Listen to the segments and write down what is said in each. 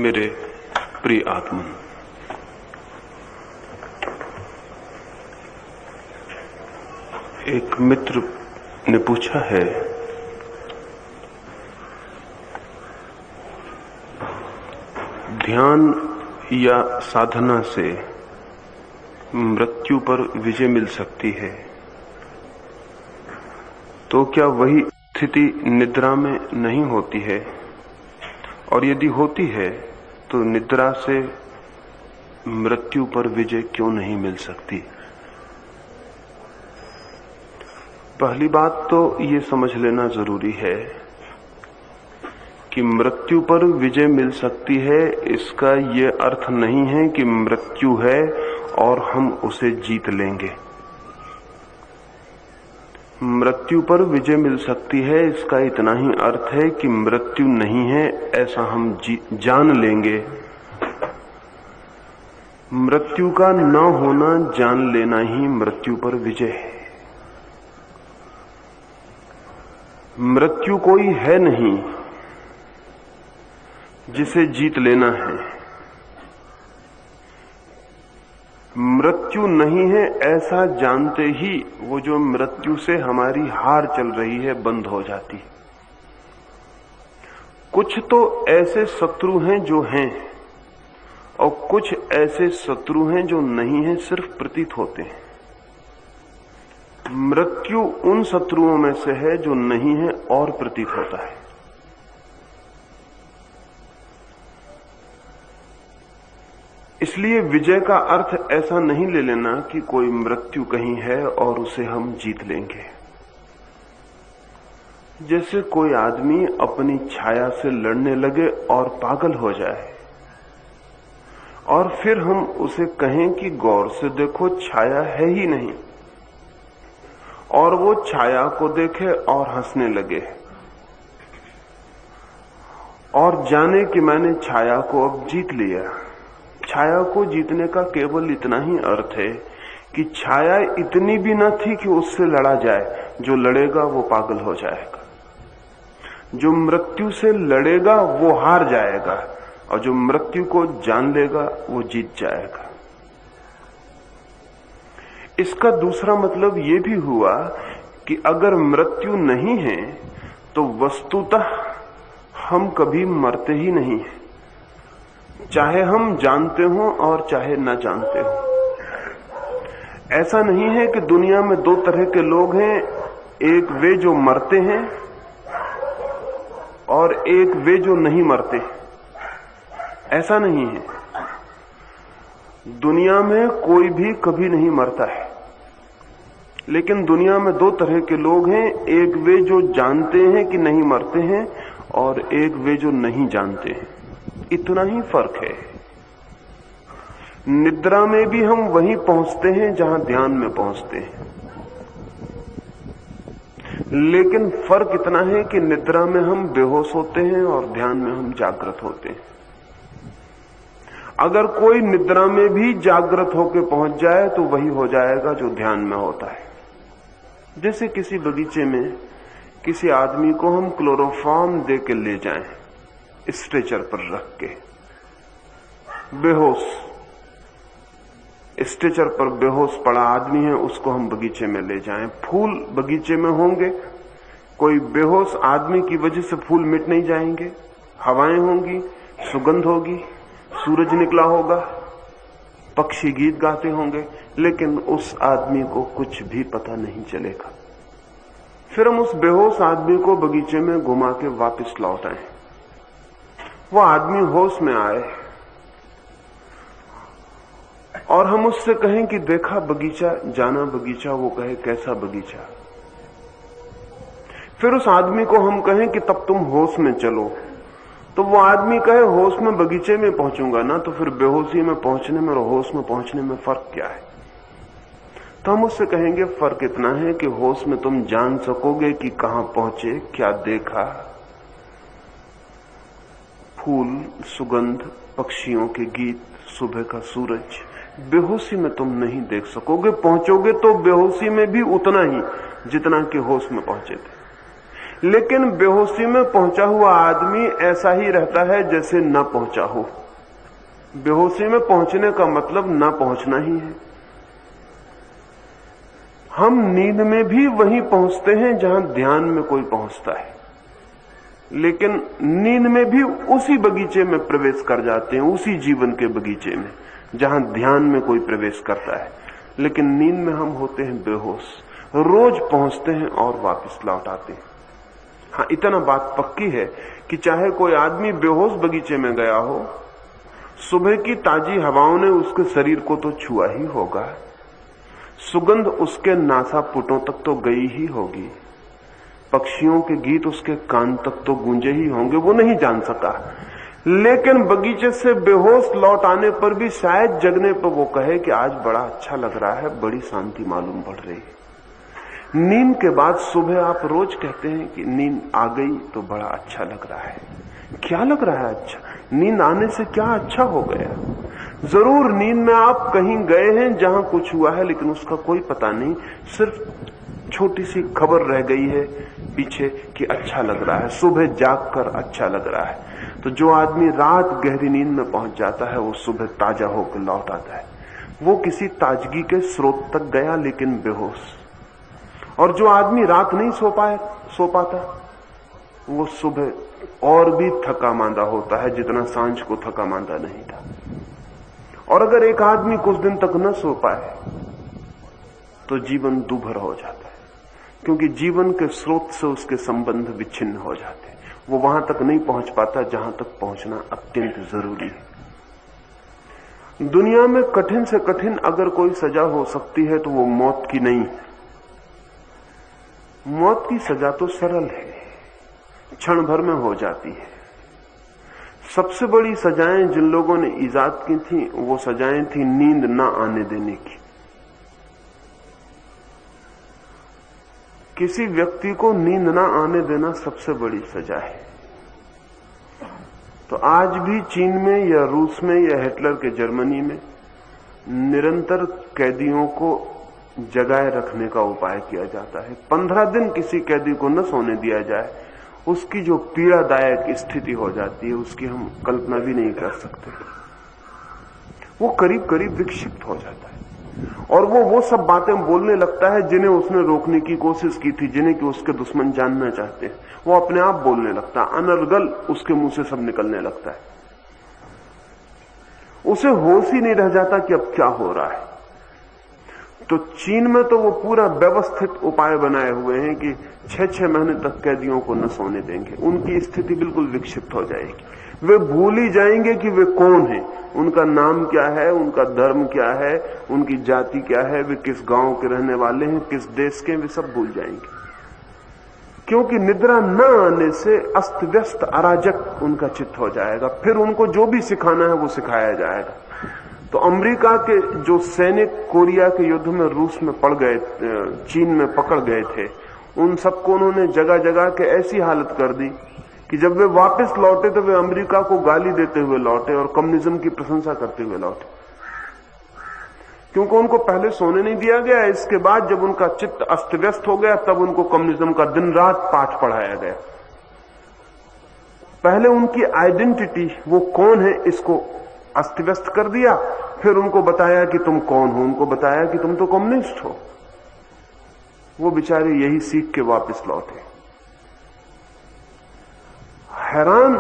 मेरे प्रिय आत्मन, एक मित्र ने पूछा है, ध्यान या साधना से मृत्यु पर विजय मिल सकती है, तो क्या वही स्थिति निद्रा में नहीं होती है? और यदि होती है तो निद्रा से मृत्यु पर विजय क्यों नहीं मिल सकती? पहली बात तो ये समझ लेना जरूरी है कि मृत्यु पर विजय मिल सकती है, इसका ये अर्थ नहीं है कि मृत्यु है और हम उसे जीत लेंगे। मृत्यु पर विजय मिल सकती है, इसका इतना ही अर्थ है कि मृत्यु नहीं है ऐसा हम जान लेंगे। मृत्यु का न होना जान लेना ही मृत्यु पर विजय है। मृत्यु कोई है नहीं जिसे जीत लेना है। मृत्यु नहीं है ऐसा जानते ही वो जो मृत्यु से हमारी हार चल रही है बंद हो जाती। कुछ तो ऐसे शत्रु हैं जो हैं और कुछ ऐसे शत्रु हैं जो नहीं हैं, सिर्फ प्रतीत होते हैं। मृत्यु उन शत्रुओं में से है जो नहीं है और प्रतीत होता है। इसलिए विजय का अर्थ ऐसा नहीं ले लेना कि कोई मृत्यु कहीं है और उसे हम जीत लेंगे। जैसे कोई आदमी अपनी छाया से लड़ने लगे और पागल हो जाए और फिर हम उसे कहें कि गौर से देखो छाया है ही नहीं, और वो छाया को देखे और हंसने लगे और जाने कि मैंने छाया को अब जीत लिया। छाया को जीतने का केवल इतना ही अर्थ है कि छाया इतनी भी न थी कि उससे लड़ा जाए। जो लड़ेगा वो पागल हो जाएगा, जो मृत्यु से लड़ेगा वो हार जाएगा, और जो मृत्यु को जान लेगा वो जीत जाएगा। इसका दूसरा मतलब ये भी हुआ कि अगर मृत्यु नहीं है तो वस्तुतः हम कभी मरते ही नहीं हैं, चाहे हम जानते हो और चाहे न जानते हो। ऐसा नहीं है कि दुनिया में दो तरह के लोग हैं, एक वे जो मरते हैं और एक वे जो नहीं मरते। ऐसा नहीं है। दुनिया में कोई भी कभी नहीं मरता है, लेकिन दुनिया में दो तरह के लोग हैं, एक वे जो जानते हैं कि नहीं मरते हैं और एक वे जो नहीं जानते हैं। इतना ही फर्क है। निद्रा में भी हम वहीं पहुंचते हैं जहां ध्यान में पहुंचते हैं, लेकिन फर्क इतना है कि निद्रा में हम बेहोश होते हैं और ध्यान में हम जागृत होते हैं। अगर कोई निद्रा में भी जागृत होकर पहुंच जाए तो वही हो जाएगा जो ध्यान में होता है। जैसे किसी बगीचे में किसी आदमी को हम क्लोरोफॉर्म दे के ले जाएं, स्ट्रेचर पर रख के, बेहोश स्ट्रेचर पर बेहोश पड़ा आदमी है, उसको हम बगीचे में ले जाएं। फूल बगीचे में होंगे, कोई बेहोश आदमी की वजह से फूल मिट नहीं जाएंगे। हवाएं होंगी, सुगंध होगी, सूरज निकला होगा, पक्षी गीत गाते होंगे, लेकिन उस आदमी को कुछ भी पता नहीं चलेगा। फिर हम उस बेहोश आदमी को बगीचे में घुमा के वापस लौट आए। वो आदमी होश में आए और हम उससे कहें कि देखा बगीचा, जाना बगीचा, वो कहे कैसा बगीचा। फिर उस आदमी को हम कहें कि तब तुम होश में चलो, तो वो आदमी कहे होश में बगीचे में पहुंचूंगा ना, तो फिर बेहोशी में पहुंचने में और होश में पहुंचने में फर्क क्या है? तो हम उससे कहेंगे फर्क इतना है कि होश में तुम जान सकोगे कि कहां पहुंचे, क्या देखा, फूल, सुगंध, पक्षियों के गीत, सुबह का सूरज। बेहोशी में तुम नहीं देख सकोगे, पहुंचोगे तो बेहोशी में भी उतना ही जितना कि होश में पहुंचे थे। लेकिन बेहोशी में पहुंचा हुआ आदमी ऐसा ही रहता है जैसे न पहुंचा हो। बेहोशी में पहुंचने का मतलब न पहुंचना ही है। हम नींद में भी वहीं पहुंचते हैं जहां ध्यान में कोई पहुंचता है, लेकिन नींद में भी उसी बगीचे में प्रवेश कर जाते हैं, उसी जीवन के बगीचे में जहां ध्यान में कोई प्रवेश करता है। लेकिन नींद में हम होते हैं बेहोश, रोज पहुंचते हैं और वापस लौट आते हैं। हाँ, इतना बात पक्की है कि चाहे कोई आदमी बेहोश बगीचे में गया हो, सुबह की ताजी हवाओं ने उसके शरीर को तो छुआ ही होगा, सुगंध उसके नासापुटों तक तो गई ही होगी, पक्षियों के गीत उसके कान तक तो गूंजे ही होंगे, वो नहीं जान सका। लेकिन बगीचे से बेहोश लौट आने पर भी शायद जगने पर वो कहे कि आज बड़ा अच्छा लग रहा है, बड़ी शांति मालूम पड़ रही है। नींद के बाद सुबह आप रोज कहते हैं कि नींद आ गई तो बड़ा अच्छा लग रहा है। क्या लग रहा है अच्छा? नींद आने से क्या अच्छा हो गया? जरूर नींद में आप कहीं गए हैं जहां कुछ हुआ है, लेकिन उसका कोई पता नहीं, सिर्फ छोटी सी खबर रह गई है पीछे कि अच्छा लग रहा है, सुबह जागकर अच्छा लग रहा है। तो जो आदमी रात गहरी नींद में पहुंच जाता है वो सुबह ताजा होकर लौट आता है। वो किसी ताजगी के स्रोत तक गया लेकिन बेहोश। और जो आदमी रात नहीं सो पाता वो सुबह और भी थका मांदा होता है जितना सांझ को थका मांदा नहीं था। और अगर एक आदमी कुछ दिन तक न सो पाए तो जीवन दूभर हो जाता है, क्योंकि जीवन के स्रोत से उसके संबंध विच्छिन्न हो जाते हैं। वो वहां तक नहीं पहुंच पाता जहां तक पहुंचना अत्यंत जरूरी है। दुनिया में कठिन से कठिन अगर कोई सजा हो सकती है तो वो मौत की नहीं है। मौत की सजा तो सरल है, क्षण भर में हो जाती है। सबसे बड़ी सजाएं जिन लोगों ने ईजाद की थी वो सजाएं थी नींद ना आने देने की। किसी व्यक्ति को नींद ना आने देना सबसे बड़ी सजा है। तो आज भी चीन में या रूस में या हिटलर के जर्मनी में निरंतर कैदियों को जगाए रखने का उपाय किया जाता है। 15 दिन किसी कैदी को न सोने दिया जाए, उसकी जो पीड़ादायक स्थिति हो जाती है उसकी हम कल्पना भी नहीं कर सकते। वो करीब करीब विक्षिप्त हो जाता है और वो सब बातें बोलने लगता है जिन्हें उसने रोकने की कोशिश की थी, जिन्हें कि उसके दुश्मन जानना चाहते हैं। वो अपने आप बोलने लगता है, अनर्गल उसके मुंह से सब निकलने लगता है। उसे होश ही नहीं रह जाता कि अब क्या हो रहा है। तो चीन में तो वो पूरा व्यवस्थित उपाय बनाए हुए हैं कि 6-6 महीने तक कैदियों को न सोने देंगे। उनकी स्थिति बिल्कुल विक्षिप्त हो जाएगी। वे भूल ही जाएंगे कि वे कौन हैं, उनका नाम क्या है, उनका धर्म क्या है, उनकी जाति क्या है, वे किस गांव के रहने वाले हैं, किस देश के, वे सब भूल जाएंगे। क्योंकि निद्रा न आने से अस्त व्यस्त अराजक उनका चित्त हो जाएगा। फिर उनको जो भी सिखाना है वो सिखाया जाएगा। तो अमेरिका के जो सैनिक कोरिया के युद्ध में रूस में पड़ गए, चीन में पकड़ गए थे, उन सबको उन्होंने जगह जगह के ऐसी हालत कर दी कि जब वे वापस लौटे तो वे अमेरिका को गाली देते हुए लौटे और कम्युनिज्म की प्रशंसा करते हुए लौटे, क्योंकि उनको पहले सोने नहीं दिया गया। इसके बाद जब उनका चित्त अस्त व्यस्त हो गया तब उनको कम्युनिज्म का दिन रात पाठ पढ़ाया गया। पहले उनकी आइडेंटिटी, वो कौन है, इसको अस्त व्यस्त कर दिया। फिर उनको बताया कि तुम कौन हो, उनको बताया कि तुम तो कम्युनिस्ट हो। वो बेचारे यही सीख के वापस लौटे। हैरान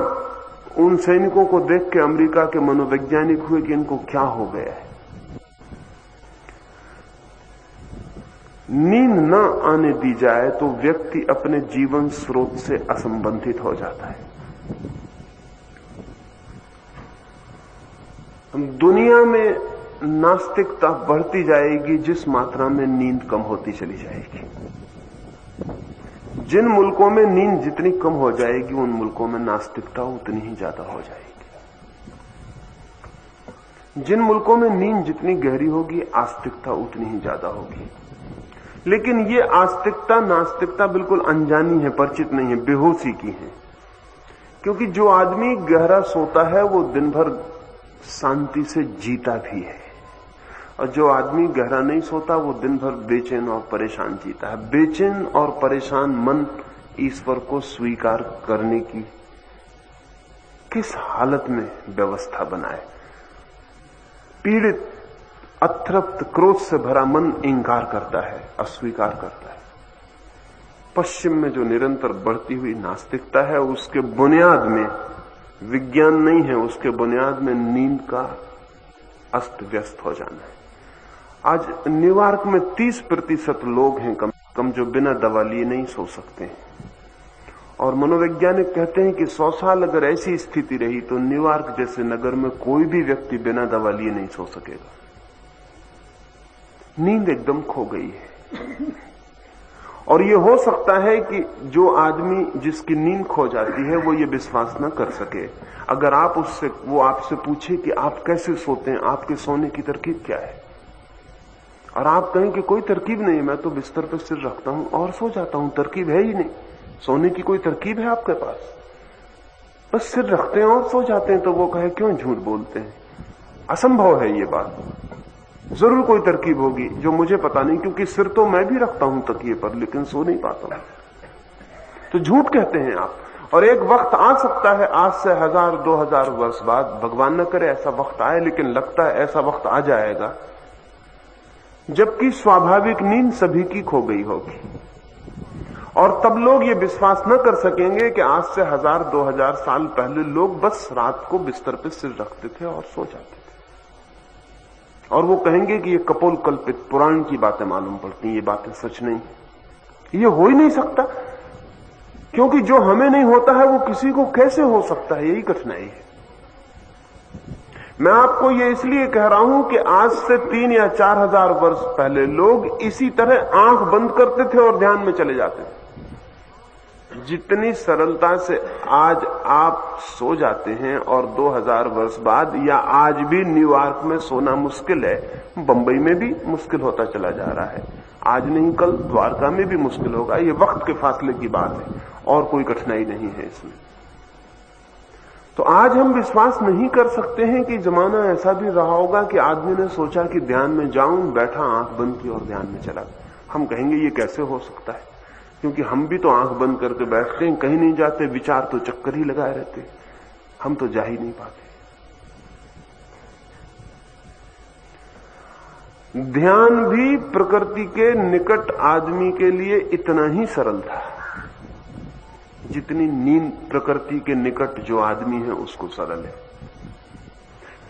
उन सैनिकों को देख के अमेरिका के मनोवैज्ञानिक हुए कि इनको क्या हो गया है। नींद न आने दी जाए तो व्यक्ति अपने जीवन स्रोत से असंबंधित हो जाता है। दुनिया में नास्तिकता बढ़ती जाएगी जिस मात्रा में नींद कम होती चली जाएगी। जिन मुल्कों में नींद जितनी कम हो जाएगी उन मुल्कों में नास्तिकता उतनी ही ज्यादा हो जाएगी। जिन मुल्कों में नींद जितनी गहरी होगी आस्तिकता उतनी ही ज्यादा होगी। लेकिन ये आस्तिकता नास्तिकता बिल्कुल अनजानी है, परिचित नहीं है, बेहोशी की है। क्योंकि जो आदमी गहरा सोता है वो दिन भर शांति से जीता भी है, और जो आदमी गहरा नहीं सोता वो दिन भर बेचैन और परेशान जीता है। बेचैन और परेशान मन ईश्वर को स्वीकार करने की किस हालत में व्यवस्था बनाए। पीड़ित, अतृप्त, क्रोध से भरा मन इंकार करता है, अस्वीकार करता है। पश्चिम में जो निरंतर बढ़ती हुई नास्तिकता है, उसके बुनियाद में विज्ञान नहीं है, उसके बुनियाद में नींद का अस्त व्यस्त हो जाना है। आज न्यूयॉर्क में 30% लोग हैं कम जो बिना दवा लिए नहीं सो सकते हैं। और मनोवैज्ञानिक कहते हैं कि 100 साल अगर ऐसी स्थिति रही तो न्यूयॉर्क जैसे नगर में कोई भी व्यक्ति बिना दवा लिए नहीं सो सकेगा। नींद एकदम खो गई है। और ये हो सकता है कि जो आदमी जिसकी नींद खो जाती है वो ये विश्वास न कर सके। अगर आप वो आपसे पूछे कि आप कैसे सोते हैं, आपके सोने की तरकीब क्या है, और आप कहें कि कोई तरकीब नहीं, मैं तो बिस्तर पर सिर रखता हूं और सो जाता हूं, तरकीब है ही नहीं, सोने की कोई तरकीब है आपके पास, बस सिर रखते हैं और सो जाते हैं, तो वो कहे क्यों झूठ बोलते हैं, असंभव है ये बात, जरूर कोई तरकीब होगी जो मुझे पता नहीं, क्योंकि सिर तो मैं भी रखता हूं तकिए पर, लेकिन सो नहीं पाता हूं। तो झूठ कहते हैं आप। और एक वक्त आ सकता है, आज से 1000-2000 वर्ष बाद, भगवान न करे ऐसा वक्त आए, लेकिन लगता है ऐसा वक्त आ जाएगा जबकि स्वाभाविक नींद सभी की खो गई होगी। और तब लोग ये विश्वास न कर सकेंगे कि आज से 1000-2000 साल पहले लोग बस रात को बिस्तर पर सिर रखते थे और सो जाते थे। और वो कहेंगे कि ये कपोल कल्पित पुराण की बातें मालूम पड़ती हैं, ये बातें सच नहीं, ये हो ही नहीं सकता, क्योंकि जो हमें नहीं होता है वो किसी को कैसे हो सकता है, यही कठिनाई है। मैं आपको ये इसलिए कह रहा हूं कि आज से 3 या 4000 वर्ष पहले लोग इसी तरह आंख बंद करते थे और ध्यान में चले जाते थे। जितनी सरलता से आज आप सो जाते हैं और 2000 वर्ष बाद या आज भी न्यूयॉर्क में सोना मुश्किल है, बंबई में भी मुश्किल होता चला जा रहा है, आज नहीं कल द्वारका में भी मुश्किल होगा। ये वक्त के फासले की बात है और कोई कठिनाई नहीं है इसमें। तो आज हम विश्वास नहीं कर सकते हैं कि जमाना ऐसा भी रहा होगा कि आदमी ने सोचा कि ध्यान में जाऊं, बैठा, आंख बंद की और ध्यान में चला। हम कहेंगे ये कैसे हो सकता है, क्योंकि हम भी तो आंख बंद करके बैठते हैं, कहीं नहीं जाते, विचार तो चक्कर ही लगाए रहते, हम तो जा ही नहीं पाते। ध्यान भी प्रकृति के निकट आदमी के लिए इतना ही सरल था जितनी नींद प्रकृति के निकट जो आदमी है उसको सरल है।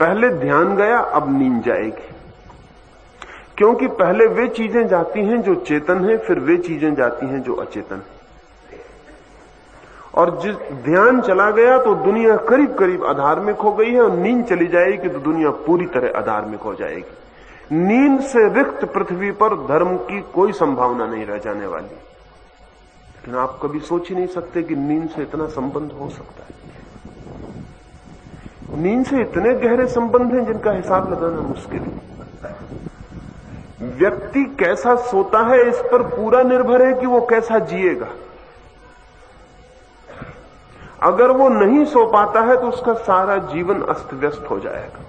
पहले ध्यान गया, अब नींद जाएगी, क्योंकि पहले वे चीजें जाती हैं जो चेतन है, फिर वे चीजें जाती हैं जो अचेतन है। और जिस ध्यान चला गया तो दुनिया करीब करीब अधार्मिक हो गई है, और नींद चली जाएगी तो दुनिया पूरी तरह अधार्मिक हो जाएगी। नींद से रिक्त पृथ्वी पर धर्म की कोई संभावना नहीं रह जाने वाली। लेकिन आप कभी सोच ही नहीं सकते कि नींद से इतना संबंध हो सकता है। नींद से इतने गहरे संबंध हैं जिनका हिसाब लगाना मुश्किल है। व्यक्ति कैसा सोता है इस पर पूरा निर्भर है कि वो कैसा जिएगा। अगर वो नहीं सो पाता है तो उसका सारा जीवन अस्त व्यस्त हो जाएगा,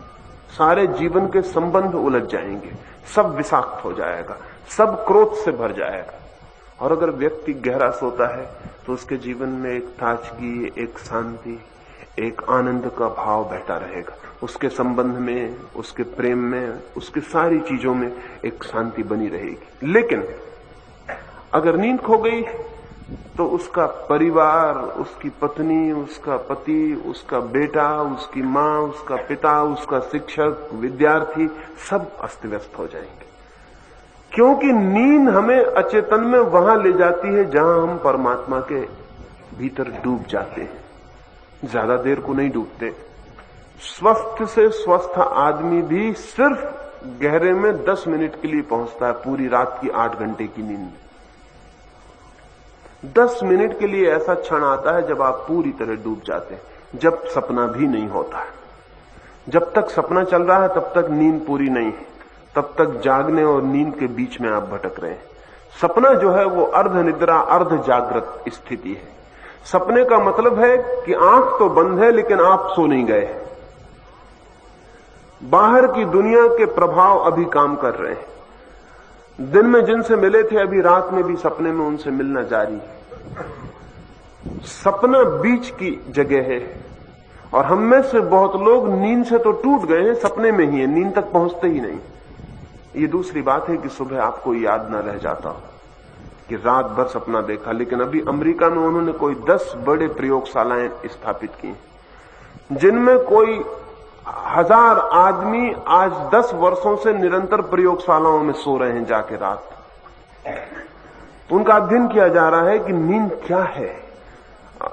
सारे जीवन के संबंध उलझ जाएंगे, सब विषाक्त हो जाएगा, सब क्रोध से भर जाएगा। और अगर व्यक्ति गहरा सोता है तो उसके जीवन में एक ताजगी, एक शांति, एक आनंद का भाव बहता रहेगा। उसके संबंध में, उसके प्रेम में, उसकी सारी चीजों में एक शांति बनी रहेगी। लेकिन अगर नींद खो गई तो उसका परिवार, उसकी पत्नी, उसका पति, उसका बेटा, उसकी मां, उसका पिता, उसका शिक्षक, विद्यार्थी, सब अस्त व्यस्त हो जाएंगे। क्योंकि नींद हमें अचेतन में वहां ले जाती है जहां हम परमात्मा के भीतर डूब जाते हैं। ज्यादा देर को नहीं डूबते। स्वस्थ से स्वस्थ आदमी भी सिर्फ गहरे में 10 मिनट के लिए पहुंचता है पूरी रात की 8 घंटे की नींद में। 10 मिनट के लिए ऐसा क्षण आता है जब आप पूरी तरह डूब जाते हैं, जब सपना भी नहीं होता। जब तक सपना चल रहा है तब तक नींद पूरी नहीं है, तब तक जागने और नींद के बीच में आप भटक रहे हैं। सपना जो है वो अर्ध निद्रा, अर्ध जागृत स्थिति है। सपने का मतलब है कि आंख तो बंद है लेकिन आप सो नहीं गए, बाहर की दुनिया के प्रभाव अभी काम कर रहे हैं। दिन में जिनसे मिले थे अभी रात में भी सपने में उनसे मिलना जारी है। सपना बीच की जगह है, और हम में से बहुत लोग नींद से तो टूट गए हैं, सपने में ही है, नींद तक पहुंचते ही नहीं। ये दूसरी बात है कि सुबह आपको याद न रह जाता हो कि रात भर सपना देखा। लेकिन अभी अमेरिका में उन्होंने कोई 10 बड़े प्रयोगशालाएं स्थापित की, जिनमें कोई 1000 आदमी आज 10 वर्षों से निरंतर प्रयोगशालाओं में सो रहे हैं जाके रात। उनका अध्ययन किया जा रहा है कि नींद क्या है।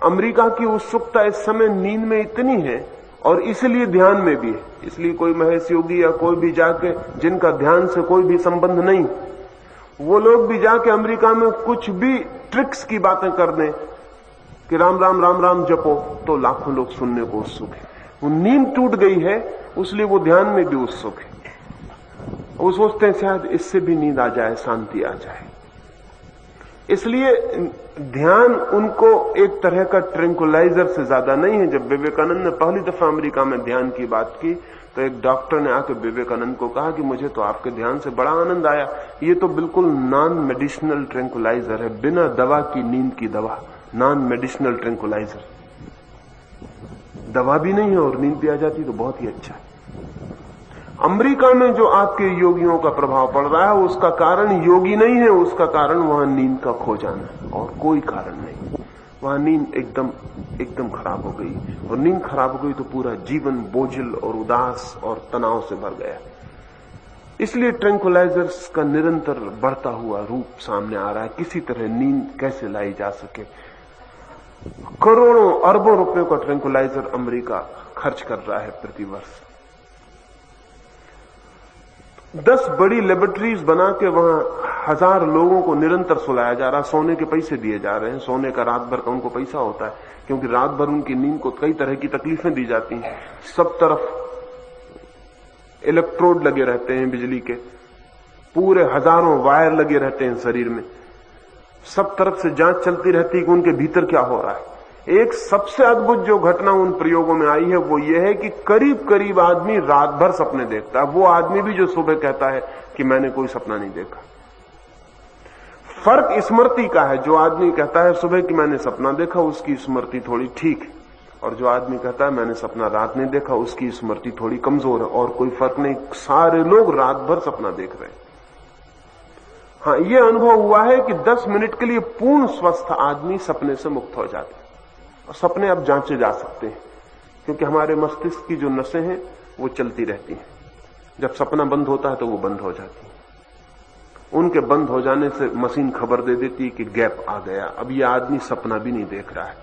अमेरिका की उत्सुकता इस समय नींद में इतनी है, और इसलिए ध्यान में भी है। इसलिए कोई महेश योगी या कोई भी जाके, जिनका ध्यान से कोई भी संबंध नहीं, वो लोग भी जाके अमेरिका में कुछ भी ट्रिक्स की बातें कर दें कि राम राम राम राम जपो, तो लाखों लोग सुनने को उत्सुक है। वो नींद टूट गई है, इसलिए वो ध्यान में भी उत्सुक है। वो सोचते हैं शायद इससे भी नींद आ जाए, शांति आ जाए। इसलिए ध्यान उनको एक तरह का ट्रैंक्विलाइजर से ज्यादा नहीं है। जब विवेकानंद ने पहली दफा अमेरिका में ध्यान की बात की, तो एक डॉक्टर ने आकर विवेकानंद को कहा कि मुझे तो आपके ध्यान से बड़ा आनंद आया, ये तो बिल्कुल नॉन मेडिसिनल ट्रैंक्विलाइजर है, बिना दवा की नींद की दवा, नॉन मेडिसिनल ट्रैंक्विलाइजर। दवा भी नहीं है और नींद भी आ जाती, तो बहुत ही अच्छा है। अमेरिका में जो आपके योगियों का प्रभाव पड़ रहा है, उसका कारण योगी नहीं है, उसका कारण वहां नींद का खो जाना है, और कोई कारण नहीं। वहां नींद एकदम खराब हो गई, और नींद खराब हो गई तो पूरा जीवन बोझिल और उदास और तनाव से भर गया। इसलिए ट्रैंक्विलाइजर्स का निरंतर बढ़ता हुआ रूप सामने आ रहा है। किसी तरह नींद कैसे लाई जा सके। करोड़ों अरबों रुपयों का ट्रैंक्विलाइजर अमेरिका खर्च कर रहा है प्रतिवर्ष। 10 बड़ी लेबोरेटरीज बना के वहां 1000 लोगों को निरंतर सुलाया जा रहा है। सोने के पैसे दिए जा रहे हैं, सोने का रात भर का उनको पैसा होता है, क्योंकि रात भर उनकी नींद को कई तरह की तकलीफें दी जाती हैं। सब तरफ इलेक्ट्रोड लगे रहते हैं बिजली के, पूरे हजारों वायर लगे रहते हैं शरीर में, सब तरफ से जांच चलती रहती है कि उनके भीतर क्या हो रहा है। एक सबसे अद्भुत जो घटना उन प्रयोगों में आई है वो ये है कि करीब करीब आदमी रात भर सपने देखता है। वो आदमी भी जो सुबह कहता है कि मैंने कोई सपना नहीं देखा। फर्क स्मृति का है। जो आदमी कहता है सुबह कि मैंने सपना देखा, उसकी स्मृति थोड़ी ठीक है, और जो आदमी कहता है मैंने सपना रात नहीं देखा, उसकी स्मृति थोड़ी कमजोर है। और कोई फर्क नहीं, सारे लोग रात भर सपना देख रहे हैं। हाँ, यह अनुभव हुआ है कि 10 मिनट के लिए पूर्ण स्वस्थ आदमी सपने से मुक्त हो जाते हैं। और सपने अब जांचे जा सकते हैं, क्योंकि हमारे मस्तिष्क की जो नसें हैं वो चलती रहती हैं। जब सपना बंद होता है तो वो बंद हो जाती है। उनके बंद हो जाने से मशीन खबर दे देती है कि गैप आ गया, अब ये आदमी सपना भी नहीं देख रहा है,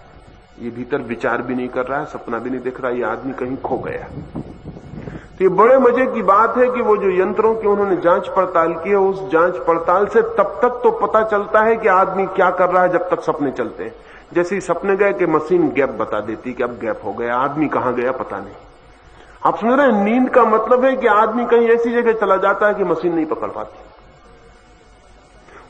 ये भीतर विचार भी नहीं कर रहा है, सपना भी नहीं देख रहा है, ये आदमी कहीं खो गया। तो ये बड़े मजे की बात है कि वो जो यंत्रों की उन्होंने जांच पड़ताल की है, उस जांच पड़ताल से तब तक तो पता चलता है कि आदमी क्या कर रहा है जब तक सपने चलते हैं। जैसे ही सपने गए कि मशीन गैप बता देती कि अब गैप हो गया, आदमी कहां गया पता नहीं। आप सुन रहे हैं, नींद का मतलब है कि आदमी कहीं ऐसी जगह चला जाता है कि मशीन नहीं पकड़ पाती।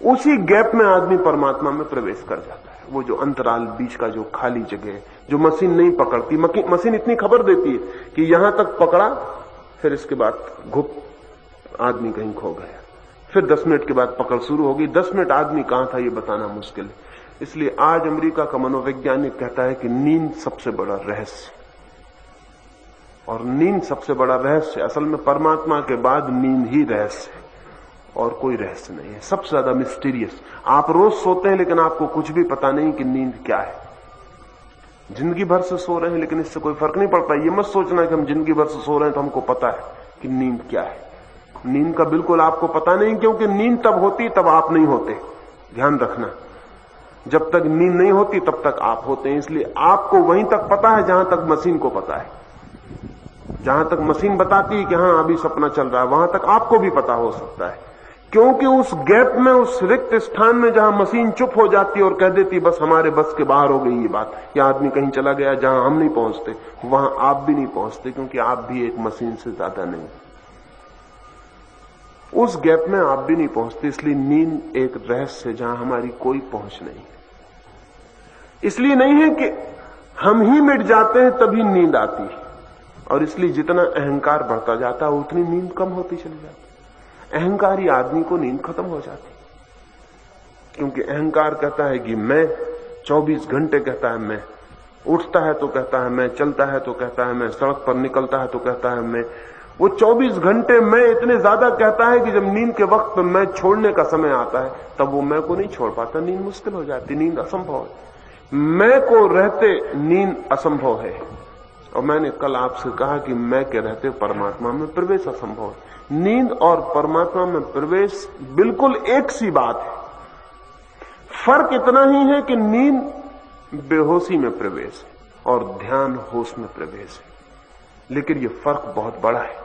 उसी गैप में आदमी परमात्मा में प्रवेश कर जाता है। वो जो अंतराल बीच का जो खाली जगह है, जो मशीन नहीं पकड़ती, मशीन इतनी खबर देती है कि यहां तक पकड़ा, फिर इसके बाद घुप आदमी कहीं खो गया। फिर 10 मिनट के बाद पकड़ शुरू होगी। 10 मिनट आदमी कहां था ये बताना मुश्किल है। इसलिए आज अमेरिका का मनोवैज्ञानिक कहता है कि नींद सबसे बड़ा रहस्य, और नींद सबसे बड़ा रहस्य, असल में परमात्मा के बाद नींद ही रहस्य है, और कोई रहस्य नहीं है। सबसे ज्यादा मिस्टीरियस। आप रोज सोते हैं लेकिन आपको कुछ भी पता नहीं कि नींद क्या है। जिंदगी भर से सो रहे हैं लेकिन इससे कोई फर्क नहीं पड़ता। ये मत सोचना कि हम जिंदगी भर से सो रहे हैं तो हमको पता है कि नींद क्या है। नींद का बिल्कुल आपको पता नहीं, क्योंकि नींद तब होती तब आप नहीं होते। ध्यान रखना, जब तक नींद नहीं होती तब तक आप होते हैं। इसलिए आपको वहीं तक पता है जहां तक मशीन को पता है। जहां तक मशीन बताती है कि हां अभी सपना चल रहा है, वहां तक आपको भी पता हो सकता है, क्योंकि उस गैप में, उस रिक्त स्थान में जहां मशीन चुप हो जाती है और कह देती बस हमारे बस के बाहर हो गई ये बात, या आदमी कहीं चला गया जहां हम नहीं पहुंचते, वहां आप भी नहीं पहुंचते, क्योंकि आप भी एक मशीन से ज्यादा नहीं। उस गैप में आप भी नहीं पहुंचते। इसलिए नींद एक रहस्य है जहां हमारी कोई पहुंच नहीं है। इसलिए नहीं है कि हम ही मिट जाते हैं तभी नींद आती है, और इसलिए जितना अहंकार बढ़ता जाता है उतनी नींद कम होती चली जाती है। अहंकारी आदमी को नींद खत्म हो जाती, क्योंकि अहंकार कहता है कि मैं 24 घंटे कहता है मैं, उठता है तो कहता है मैं, चलता है तो कहता है मैं, सड़क पर निकलता है तो कहता है मैं। वो 24 घंटे मैं इतने ज्यादा कहता है कि जब नींद के वक्त मैं छोड़ने का समय आता है तब वो मैं को नहीं छोड़ पाता, नींद मुश्किल हो जाती, नींद असंभव है। मैं को रहते नींद असंभव है। और मैंने कल आपसे कहा कि मैं के रहते परमात्मा में प्रवेश असंभव है। नींद और परमात्मा में प्रवेश बिल्कुल एक सी बात है। फर्क इतना ही है कि नींद बेहोशी में प्रवेश है और ध्यान होश में प्रवेश है, लेकिन यह फर्क बहुत बड़ा है।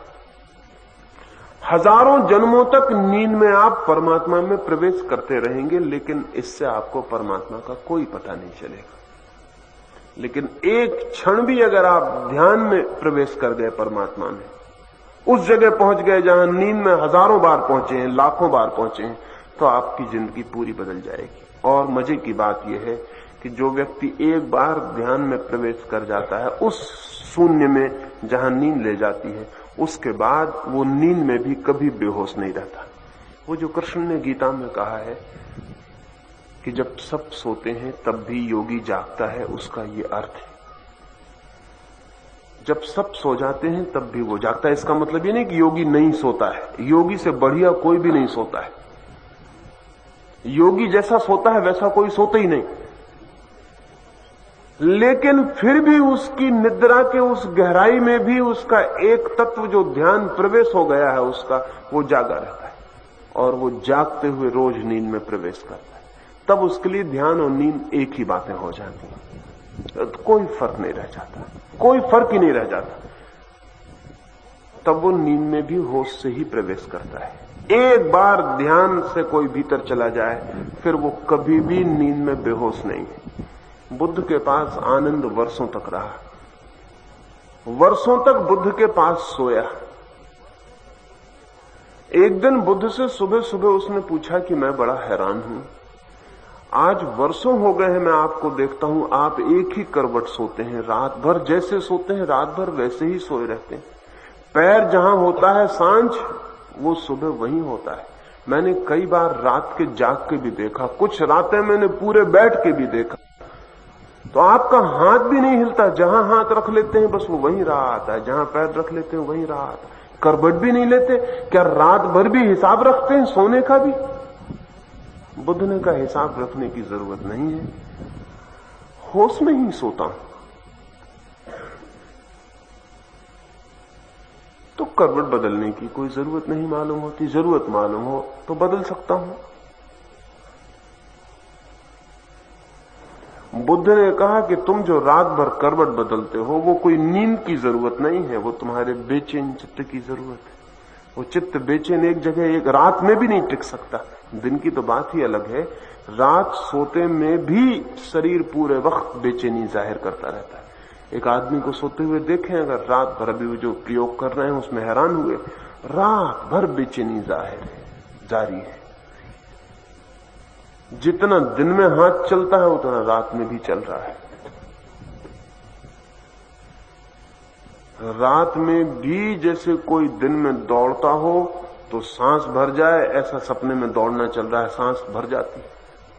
हजारों जन्मों तक नींद में आप परमात्मा में प्रवेश करते रहेंगे, लेकिन इससे आपको परमात्मा का कोई पता नहीं चलेगा। लेकिन एक क्षण भी अगर आप ध्यान में प्रवेश कर गए परमात्मा में, उस जगह पहुंच गए जहां नींद में हजारों बार पहुंचे हैं, लाखों बार पहुंचे हैं, तो आपकी जिंदगी पूरी बदल जाएगी। और मजे की बात यह है कि जो व्यक्ति एक बार ध्यान में प्रवेश कर जाता है, उस शून्य में जहां नींद ले जाती है, उसके बाद वो नींद में भी कभी बेहोश नहीं रहता। वो जो कृष्ण ने गीता में कहा है कि जब सब सोते हैं तब भी योगी जागता है, उसका ये अर्थ है। जब सब सो जाते हैं तब भी वो जागता है। इसका मतलब ये नहीं कि योगी नहीं सोता है, योगी से बढ़िया कोई भी नहीं सोता है। योगी जैसा सोता है वैसा कोई सोता ही नहीं, लेकिन फिर भी उसकी निद्रा के उस गहराई में भी उसका एक तत्व जो ध्यान प्रवेश हो गया है उसका, वो जागा रहता है और वो जागते हुए रोज नींद में प्रवेश करता है। तब उसके लिए ध्यान और नींद एक ही बातें हो जाती हैं, तो कोई फर्क नहीं रह जाता, कोई फर्क ही नहीं रह जाता। तब वो नींद में भी होश से ही प्रवेश करता है। एक बार ध्यान से कोई भीतर चला जाए फिर वो कभी भी नींद में बेहोश नहीं है। बुद्ध के पास आनंद वर्षों तक रहा, वर्षों तक बुद्ध के पास सोया। एक दिन बुद्ध से सुबह सुबह उसने पूछा कि मैं बड़ा हैरान हूं, आज वर्षों हो गए हैं मैं आपको देखता हूं, आप एक ही करवट सोते हैं, रात भर जैसे सोते हैं रात भर वैसे ही सोए रहते हैं। पैर जहां होता है सांझ, वो सुबह वहीं होता है। मैंने कई बार रात के जाग के भी देखा, कुछ रातें मैंने पूरे बैठ के भी देखा, तो आपका हाथ भी नहीं हिलता, जहां हाथ रख लेते हैं बस वो वहीं रहा आता है, जहां पैर रख लेते हैं वहीं रहा आता है। करवट भी नहीं लेते। क्या रात भर भी हिसाब रखते हैं सोने का भी? बुद्ध ने कहा हिसाब रखने की जरूरत नहीं है, होश में ही सोता हूं। तो करवट बदलने की कोई जरूरत नहीं मालूम होती, जरूरत मालूम हो तो बदल सकता हूं। बुद्ध ने कहा कि तुम जो रात भर करवट बदलते हो वो कोई नींद की जरूरत नहीं है, वो तुम्हारे बेचैन चित्त की जरूरत है। वो चित्त बेचैन एक जगह एक रात में भी नहीं टिक सकता। दिन की तो बात ही अलग है, रात सोते में भी शरीर पूरे वक्त बेचैनी जाहिर करता रहता है। एक आदमी को सोते हुए देखें, अगर रात भर अभी जो प्रयोग कर रहे हैं उसमें हैरान हुए, रात भर बेचैनी जाहिर है, जारी है। जितना दिन में हाथ चलता है उतना रात में भी चल रहा है। रात में भी जैसे कोई दिन में दौड़ता हो तो सांस भर जाए, ऐसा सपने में दौड़ना चल रहा है, सांस भर जाती,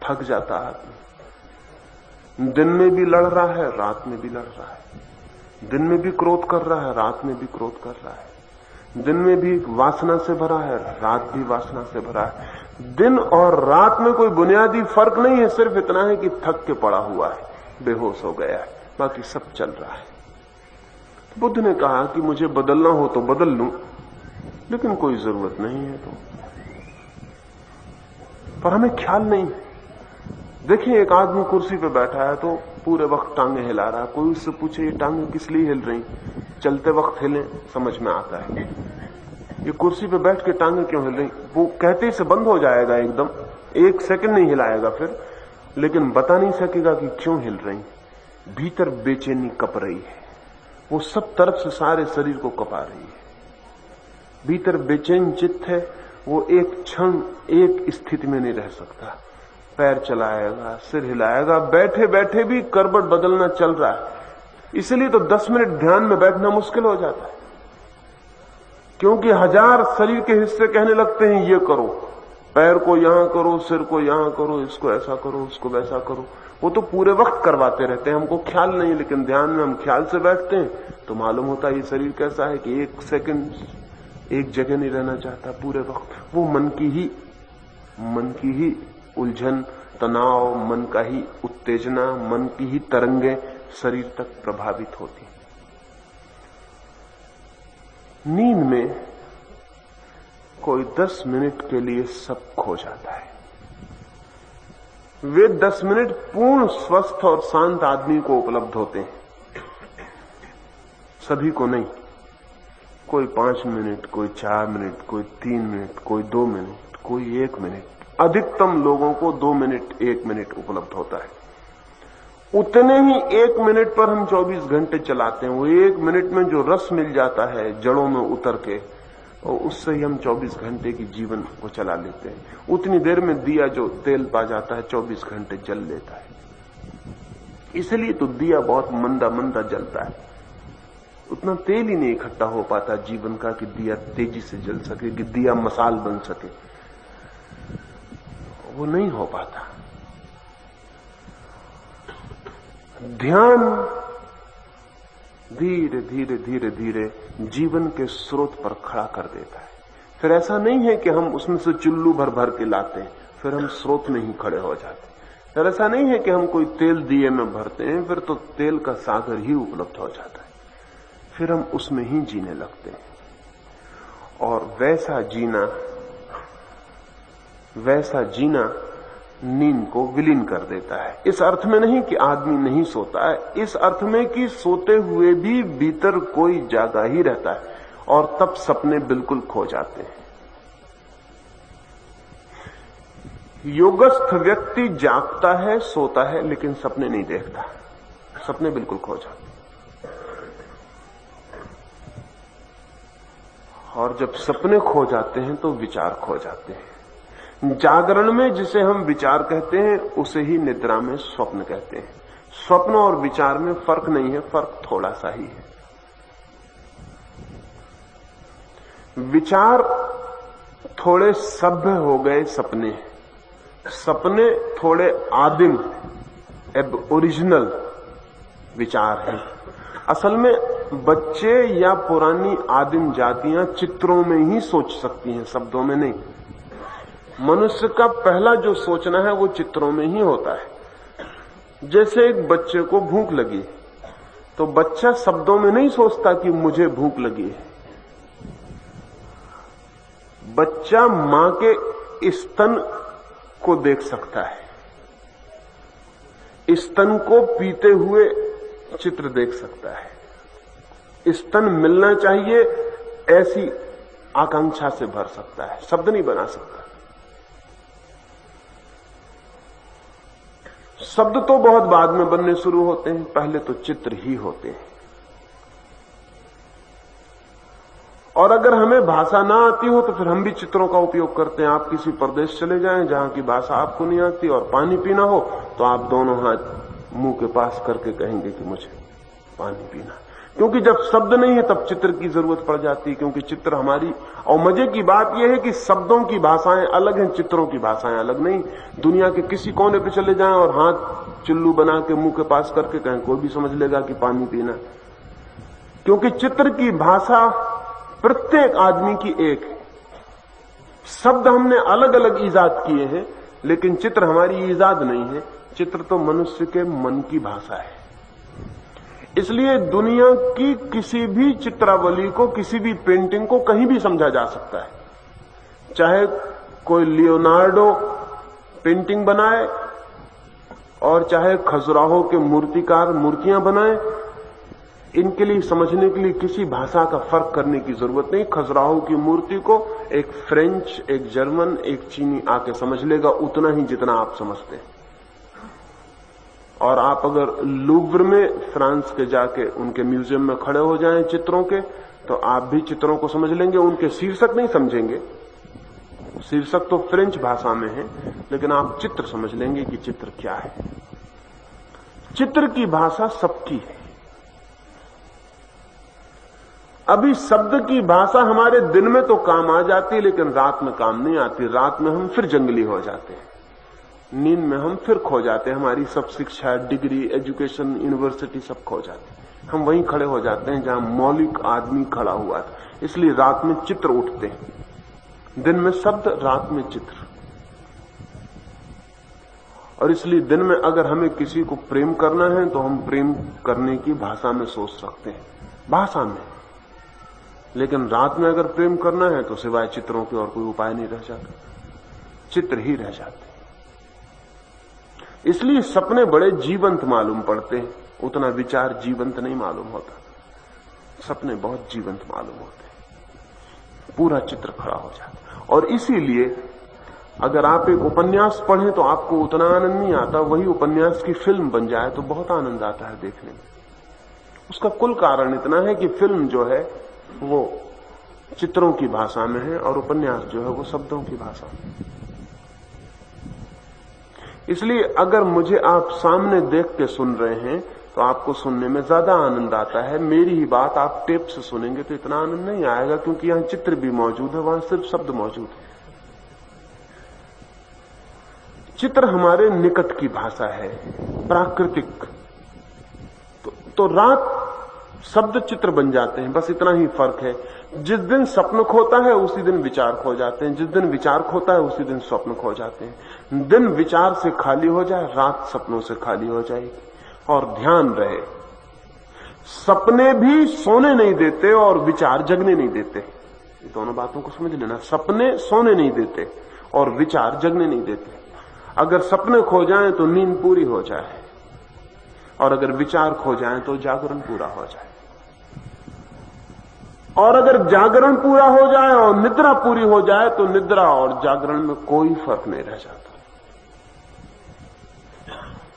थक जाता आदमी। दिन में भी लड़ रहा है, रात में भी लड़ रहा है। दिन में भी क्रोध कर रहा है, रात में भी क्रोध कर रहा है। दिन में भी वासना से भरा है, रात भी वासना से भरा है। दिन और रात में कोई बुनियादी फर्क नहीं है, सिर्फ इतना है कि थक के पड़ा हुआ है, बेहोश हो गया है, बाकी सब चल रहा है। बुद्ध ने कहा कि मुझे बदलना हो तो बदल लूं, लेकिन कोई जरूरत नहीं है तो। पर हमें ख्याल नहीं। देखिए एक आदमी कुर्सी पे बैठा है तो पूरे वक्त टांगे हिला रहा है, कोई उससे पूछे ये टांगे किस लिए हिल रही, चलते वक्त हिले, समझ में आता है। ये कुर्सी पे बैठ के टांगे क्यों हिल रही, वो कहते ही से बंद हो जाएगा, एकदम एक सेकंड नहीं हिलाएगा फिर, लेकिन बता नहीं सकेगा कि क्यों हिल रही। भीतर बेचैनी कप रही है, वो सब तरफ से सारे शरीर को कपा रही है। भीतर बेचैन चित्त है, वो एक क्षण एक स्थिति में नहीं रह सकता। पैर चलाएगा, सिर हिलाएगा, बैठे बैठे भी करवट बदलना चल रहा है। इसलिए तो 10 मिनट ध्यान में बैठना मुश्किल हो जाता है, क्योंकि 1000 शरीर के हिस्से कहने लगते हैं ये करो, पैर को यहां करो, सिर को यहां करो, इसको ऐसा करो, उसको वैसा करो। वो तो पूरे वक्त करवाते रहते हैं, हमको ख्याल नहीं, लेकिन ध्यान में हम ख्याल से बैठते हैं तो मालूम होता है ये शरीर कैसा है कि एक सेकंड एक जगह नहीं रहना चाहता पूरे वक्त। वो मन की ही उलझन, तनाव, मन का ही उत्तेजना, मन की ही तरंगें शरीर तक प्रभावित होती। नींद में कोई 10 मिनट के लिए सब खो जाता है। वे 10 मिनट पूर्ण स्वस्थ और शांत आदमी को उपलब्ध होते हैं, सभी को नहीं। कोई 5 मिनट, कोई 4 मिनट, कोई 3 मिनट, कोई 2 मिनट, कोई 1 मिनट। अधिकतम लोगों को 2 मिनट, 1 मिनट उपलब्ध होता है। उतने ही 1 मिनट पर हम 24 घंटे चलाते हैं। वो 1 मिनट में जो रस मिल जाता है जड़ों में उतर के, और उससे ही हम 24 घंटे की जीवन को चला लेते हैं। उतनी देर में दिया जो तेल पा जाता है 24 घंटे जल लेता है। इसलिए तो दिया बहुत मंदा मंदा जलता है। उतना तेल ही नहीं इकट्ठा हो पाता जीवन का कि दिया तेजी से जल सके, कि दिया मसाल बन सके। वो नहीं हो पाता। ध्यान धीरे धीरे धीरे धीरे जीवन के स्रोत पर खड़ा कर देता है। फिर ऐसा नहीं है कि हम उसमें से चुल्लू भर भर के लाते हैं, फिर हम स्रोत में ही खड़े हो जाते हैं। फिर ऐसा नहीं है कि हम कोई तेल दिए में भरते हैं, फिर तो तेल का सागर ही उपलब्ध हो जाता है। फिर हम उसमें ही जीने लगते हैं। और वैसा जीना नींद को विलीन कर देता है। इस अर्थ में नहीं कि आदमी नहीं सोता है, इस अर्थ में कि सोते हुए भी भीतर कोई जागा ही रहता है, और तब सपने बिल्कुल खो जाते हैं। योगस्थ व्यक्ति जागता है, सोता है, लेकिन सपने नहीं देखता। सपने बिल्कुल खो जाते हैं। और जब सपने खो जाते हैं तो विचार खो जाते हैं। जागरण में जिसे हम विचार कहते हैं उसे ही निद्रा में स्वप्न कहते हैं। स्वप्न और विचार में फर्क नहीं है, फर्क थोड़ा सा ही है। विचार थोड़े सभ्य हो गए सपने थोड़े आदिम, ओरिजिनल विचार हैं। असल में बच्चे या पुरानी आदिम जातियां चित्रों में ही सोच सकती हैं, शब्दों में नहीं। मनुष्य का पहला जो सोचना है वो चित्रों में ही होता है। जैसे एक बच्चे को भूख लगी तो बच्चा शब्दों में नहीं सोचता कि मुझे भूख लगी है। बच्चा मां के स्तन को देख सकता है, स्तन को पीते हुए चित्र देख सकता है। स्तन मिलना चाहिए ऐसी आकांक्षा से भर सकता है, शब्द नहीं बना सकता। शब्द तो बहुत बाद में बनने शुरू होते हैं, पहले तो चित्र ही होते हैं। और अगर हमें भाषा ना आती हो तो फिर हम भी चित्रों का उपयोग करते हैं। आप किसी प्रदेश चले जाएं जहां की भाषा आपको नहीं आती और पानी पीना हो तो आप दोनों हाथ मुंह के पास करके कहेंगे कि मुझे पानी पीना। क्योंकि जब शब्द नहीं है तब चित्र की जरूरत पड़ जाती है, क्योंकि चित्र हमारी। और मजे की बात यह है कि शब्दों की भाषाएं अलग हैं, चित्रों की भाषाएं अलग नहीं। दुनिया के किसी कोने पे चले जाएं और हाथ चुल्लू बना के मुंह के पास करके कहें, कोई भी समझ लेगा कि पानी पीना। क्योंकि चित्र की भाषा प्रत्येक आदमी की एक है। शब्द हमने अलग अलग ईजाद किए हैं, लेकिन चित्र हमारी ईजाद नहीं है। चित्र तो मनुष्य के मन की भाषा है। इसलिए दुनिया की किसी भी चित्रावली को, किसी भी पेंटिंग को कहीं भी समझा जा सकता है। चाहे कोई लियोनार्डो पेंटिंग बनाए और चाहे खजुराहो के मूर्तिकार मूर्तियां बनाए, इनके लिए समझने के लिए किसी भाषा का फर्क करने की जरूरत नहीं। खजुराहो की मूर्ति को एक फ्रेंच, एक जर्मन, एक चीनी आके समझ लेगा उतना ही जितना आप समझते हैं। और आप अगर लूव्र में फ्रांस के जाके उनके म्यूजियम में खड़े हो जाएं चित्रों के, तो आप भी चित्रों को समझ लेंगे, उनके शीर्षक नहीं समझेंगे। शीर्षक तो फ्रेंच भाषा में है, लेकिन आप चित्र समझ लेंगे कि चित्र क्या है। चित्र की भाषा सबकी है। अभी शब्द की भाषा हमारे दिन में तो काम आ जाती है, लेकिन रात में काम नहीं आती। रात में हम फिर जंगली हो जाते हैं, नींद में हम फिर खो जाते हैं। हमारी सब शिक्षा, डिग्री, एजुकेशन, यूनिवर्सिटी सब खो जाती है। हम वहीं खड़े हो जाते हैं जहां मौलिक आदमी खड़ा हुआ था। इसलिए रात में चित्र उठते हैं, दिन में शब्द, रात में चित्र। और इसलिए दिन में अगर हमें किसी को प्रेम करना है तो हम प्रेम करने की भाषा में सोच सकते हैं, भाषा में। लेकिन रात में अगर प्रेम करना है तो सिवाय चित्रों के और कोई उपाय नहीं रह जाता, चित्र ही रह जाते। इसलिए सपने बड़े जीवंत मालूम पड़ते हैं, उतना विचार जीवंत नहीं मालूम होता। सपने बहुत जीवंत मालूम होते हैं, पूरा चित्र खड़ा हो जाता। और इसीलिए अगर आप एक उपन्यास पढ़ें तो आपको उतना आनंद नहीं आता, वही उपन्यास की फिल्म बन जाए तो बहुत आनंद आता है देखने में। उसका कुल कारण इतना है कि फिल्म जो है वो चित्रों की भाषा में है और उपन्यास जो है वो शब्दों की भाषा में। इसलिए अगर मुझे आप सामने देख के सुन रहे हैं तो आपको सुनने में ज्यादा आनंद आता है। मेरी ही बात आप टेप से सुनेंगे तो इतना आनंद नहीं आएगा, क्योंकि यहां चित्र भी मौजूद है, वहां सिर्फ शब्द मौजूद है। चित्र हमारे निकट की भाषा है, प्राकृतिक। तो रात शब्द चित्र बन जाते हैं, बस इतना ही फर्क है। जिस दिन स्वप्न खोता है उसी दिन विचार खो जाते हैं, जिस दिन विचार खोता है उसी दिन स्वप्न खो जाते हैं। दिन विचार से खाली हो जाए, रात सपनों से खाली हो जाएगी। और ध्यान रहे, सपने भी सोने नहीं देते और विचार जगने नहीं देते। ये दोनों बातों को समझ लेना। सपने सोने नहीं देते और विचार जगने नहीं देते। अगर सपने खो जाएं तो नींद पूरी हो जाए, और अगर विचार खो जाएं तो जागरण पूरा हो जाए। और अगर जागरण पूरा हो जाए और निद्रा पूरी हो जाए तो निद्रा और जागरण में कोई फर्क नहीं रह जाता।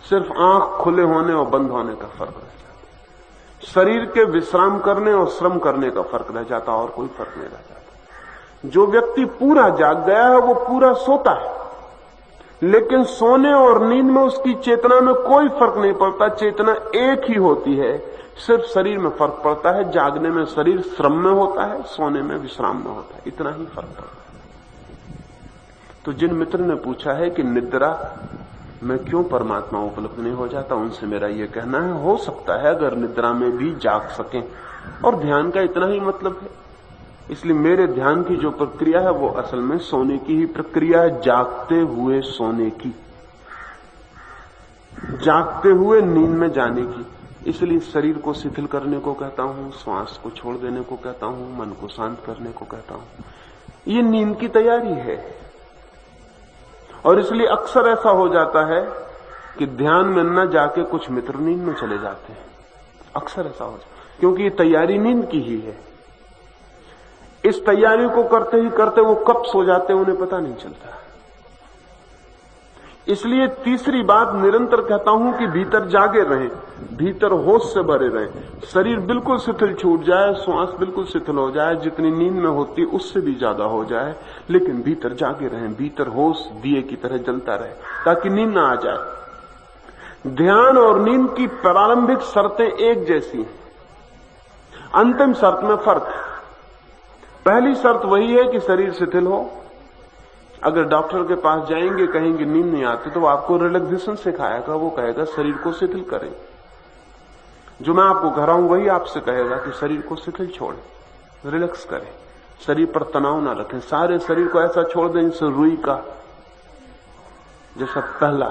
सिर्फ आंख खुले होने और बंद होने का फर्क रह जाता। शरीर के विश्राम करने और श्रम करने का फर्क रह जाता, और कोई फर्क नहीं रह जाता। जो व्यक्ति पूरा जाग गया है वो पूरा सोता है, लेकिन सोने और नींद में उसकी चेतना में कोई फर्क नहीं पड़ता। चेतना एक ही होती है, सिर्फ शरीर में फर्क पड़ता है। जागने में शरीर श्रम में होता है, सोने में विश्राम में होता है, इतना ही फर्क पड़ता है। तो जिन मित्र ने पूछा है कि निद्रा में क्यों परमात्मा उपलब्ध नहीं हो जाता, उनसे मेरा यह कहना है, हो सकता है अगर निद्रा में भी जाग सकें। और ध्यान का इतना ही मतलब है। इसलिए मेरे ध्यान की जो प्रक्रिया है वो असल में सोने की ही प्रक्रिया है, जागते हुए सोने की, जागते हुए नींद में जाने की। इसलिए शरीर को शिथिल करने को कहता हूं, श्वास को छोड़ देने को कहता हूं, मन को शांत करने को कहता हूं। ये नींद की तैयारी है। और इसलिए अक्सर ऐसा हो जाता है कि ध्यान में न जाके कुछ मित्र नींद में चले जाते हैं। अक्सर ऐसा हो जाता है, क्योंकि ये तैयारी नींद की ही है। इस तैयारी को करते ही करते वो कब सो जाते हैं उन्हें पता नहीं चलता। इसलिए तीसरी बात निरंतर कहता हूं कि भीतर जागे रहें, भीतर होश से भरे रहें। शरीर बिल्कुल शिथिल छूट जाए, श्वास बिल्कुल शिथिल हो जाए, जितनी नींद में होती उससे भी ज्यादा हो जाए, लेकिन भीतर जागे रहें, भीतर होश दिए की तरह जलता रहे, ताकि नींद ना आ जाए। ध्यान और नींद की प्रारंभिक शर्तें एक जैसी हैं, अंतिम शर्त में फर्क है। पहली शर्त वही है कि शरीर शिथिल हो। अगर डॉक्टर के पास जाएंगे, कहेंगे नींद नहीं आती, तो वो आपको रिलैक्सेशन सिखाएगा। वो कहेगा शरीर को शिथिल करें। जो मैं आपको कह रहा हूं वही आपसे कहेगा कि शरीर को शिथिल छोड़ें, रिलैक्स करें, शरीर पर तनाव ना रखें। सारे शरीर को ऐसा छोड़ दें जैसे रुई का जैसा पहला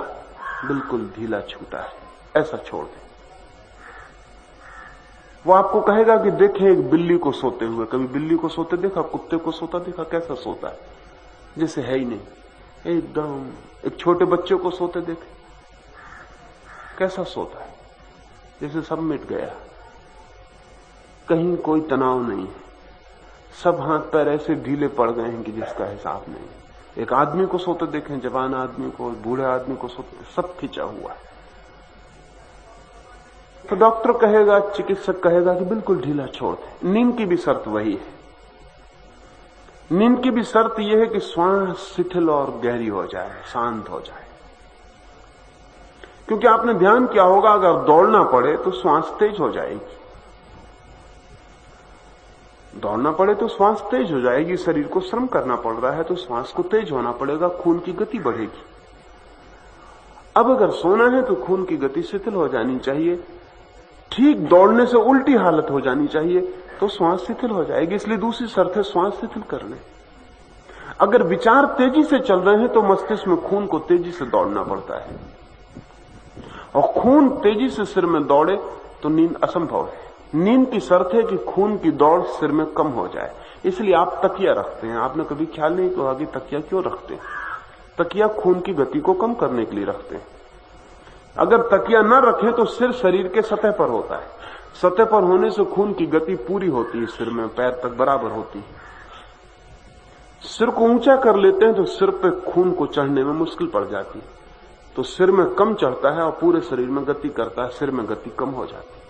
बिल्कुल ढीला छूटा है, ऐसा छोड़ दें। वो आपको कहेगा कि देखें एक बिल्ली को सोते हुए। कभी बिल्ली को सोते देखा, कुत्ते को सोता देखा? कैसा सोता है, जैसे है ही नहीं, एकदम। एक छोटे बच्चे को सोते देखे, कैसा सोता है, जैसे सब मिट गया, कहीं कोई तनाव नहीं है, सब हाथ पैर ऐसे ढीले पड़ गए हैं कि जिसका हिसाब नहीं। एक आदमी को सोते देखें, जवान आदमी को, बूढ़े आदमी को सोते, सब खिंचा हुआ है। तो डॉक्टर कहेगा, चिकित्सक कहेगा कि बिल्कुल ढीला छोड़ दे। नींद की भी शर्त वही है। नींद की भी शर्त यह है कि श्वास शिथिल और गहरी हो जाए, शांत हो जाए। क्योंकि आपने ध्यान किया होगा, अगर दौड़ना पड़े तो श्वास तेज हो जाएगी। दौड़ना पड़े तो श्वास तेज हो जाएगी, शरीर को श्रम करना पड़ रहा है तो श्वास को तेज होना पड़ेगा, खून की गति बढ़ेगी। अब अगर सोना है तो खून की गति शिथिल हो जानी चाहिए, ठीक दौड़ने से उल्टी हालत हो जानी चाहिए तो श्वास शिथिल हो जाएगी। इसलिए दूसरी शर्त है श्वास शिथिल करने। अगर विचार तेजी से चल रहे हैं तो मस्तिष्क में खून को तेजी से दौड़ना पड़ता है, और खून तेजी से सिर में दौड़े तो नींद असंभव है। नींद की शर्त है कि खून की दौड़ सिर में कम हो जाए। इसलिए आप तकिया रखते हैं। आपने कभी ख्याल नहीं किया कि तकिया क्यों रखते हैं? तकिया खून की गति को कम करने के लिए रखते हैं। अगर तकिया न रखें तो सिर शरीर के सतह पर होता है, सतह पर होने से खून की गति पूरी होती है, सिर में पैर तक बराबर होती है। सिर को ऊंचा कर लेते हैं तो सिर पे खून को चढ़ने में मुश्किल पड़ जाती है, तो सिर में कम चढ़ता है और पूरे शरीर में गति करता है, सिर में गति कम हो जाती है।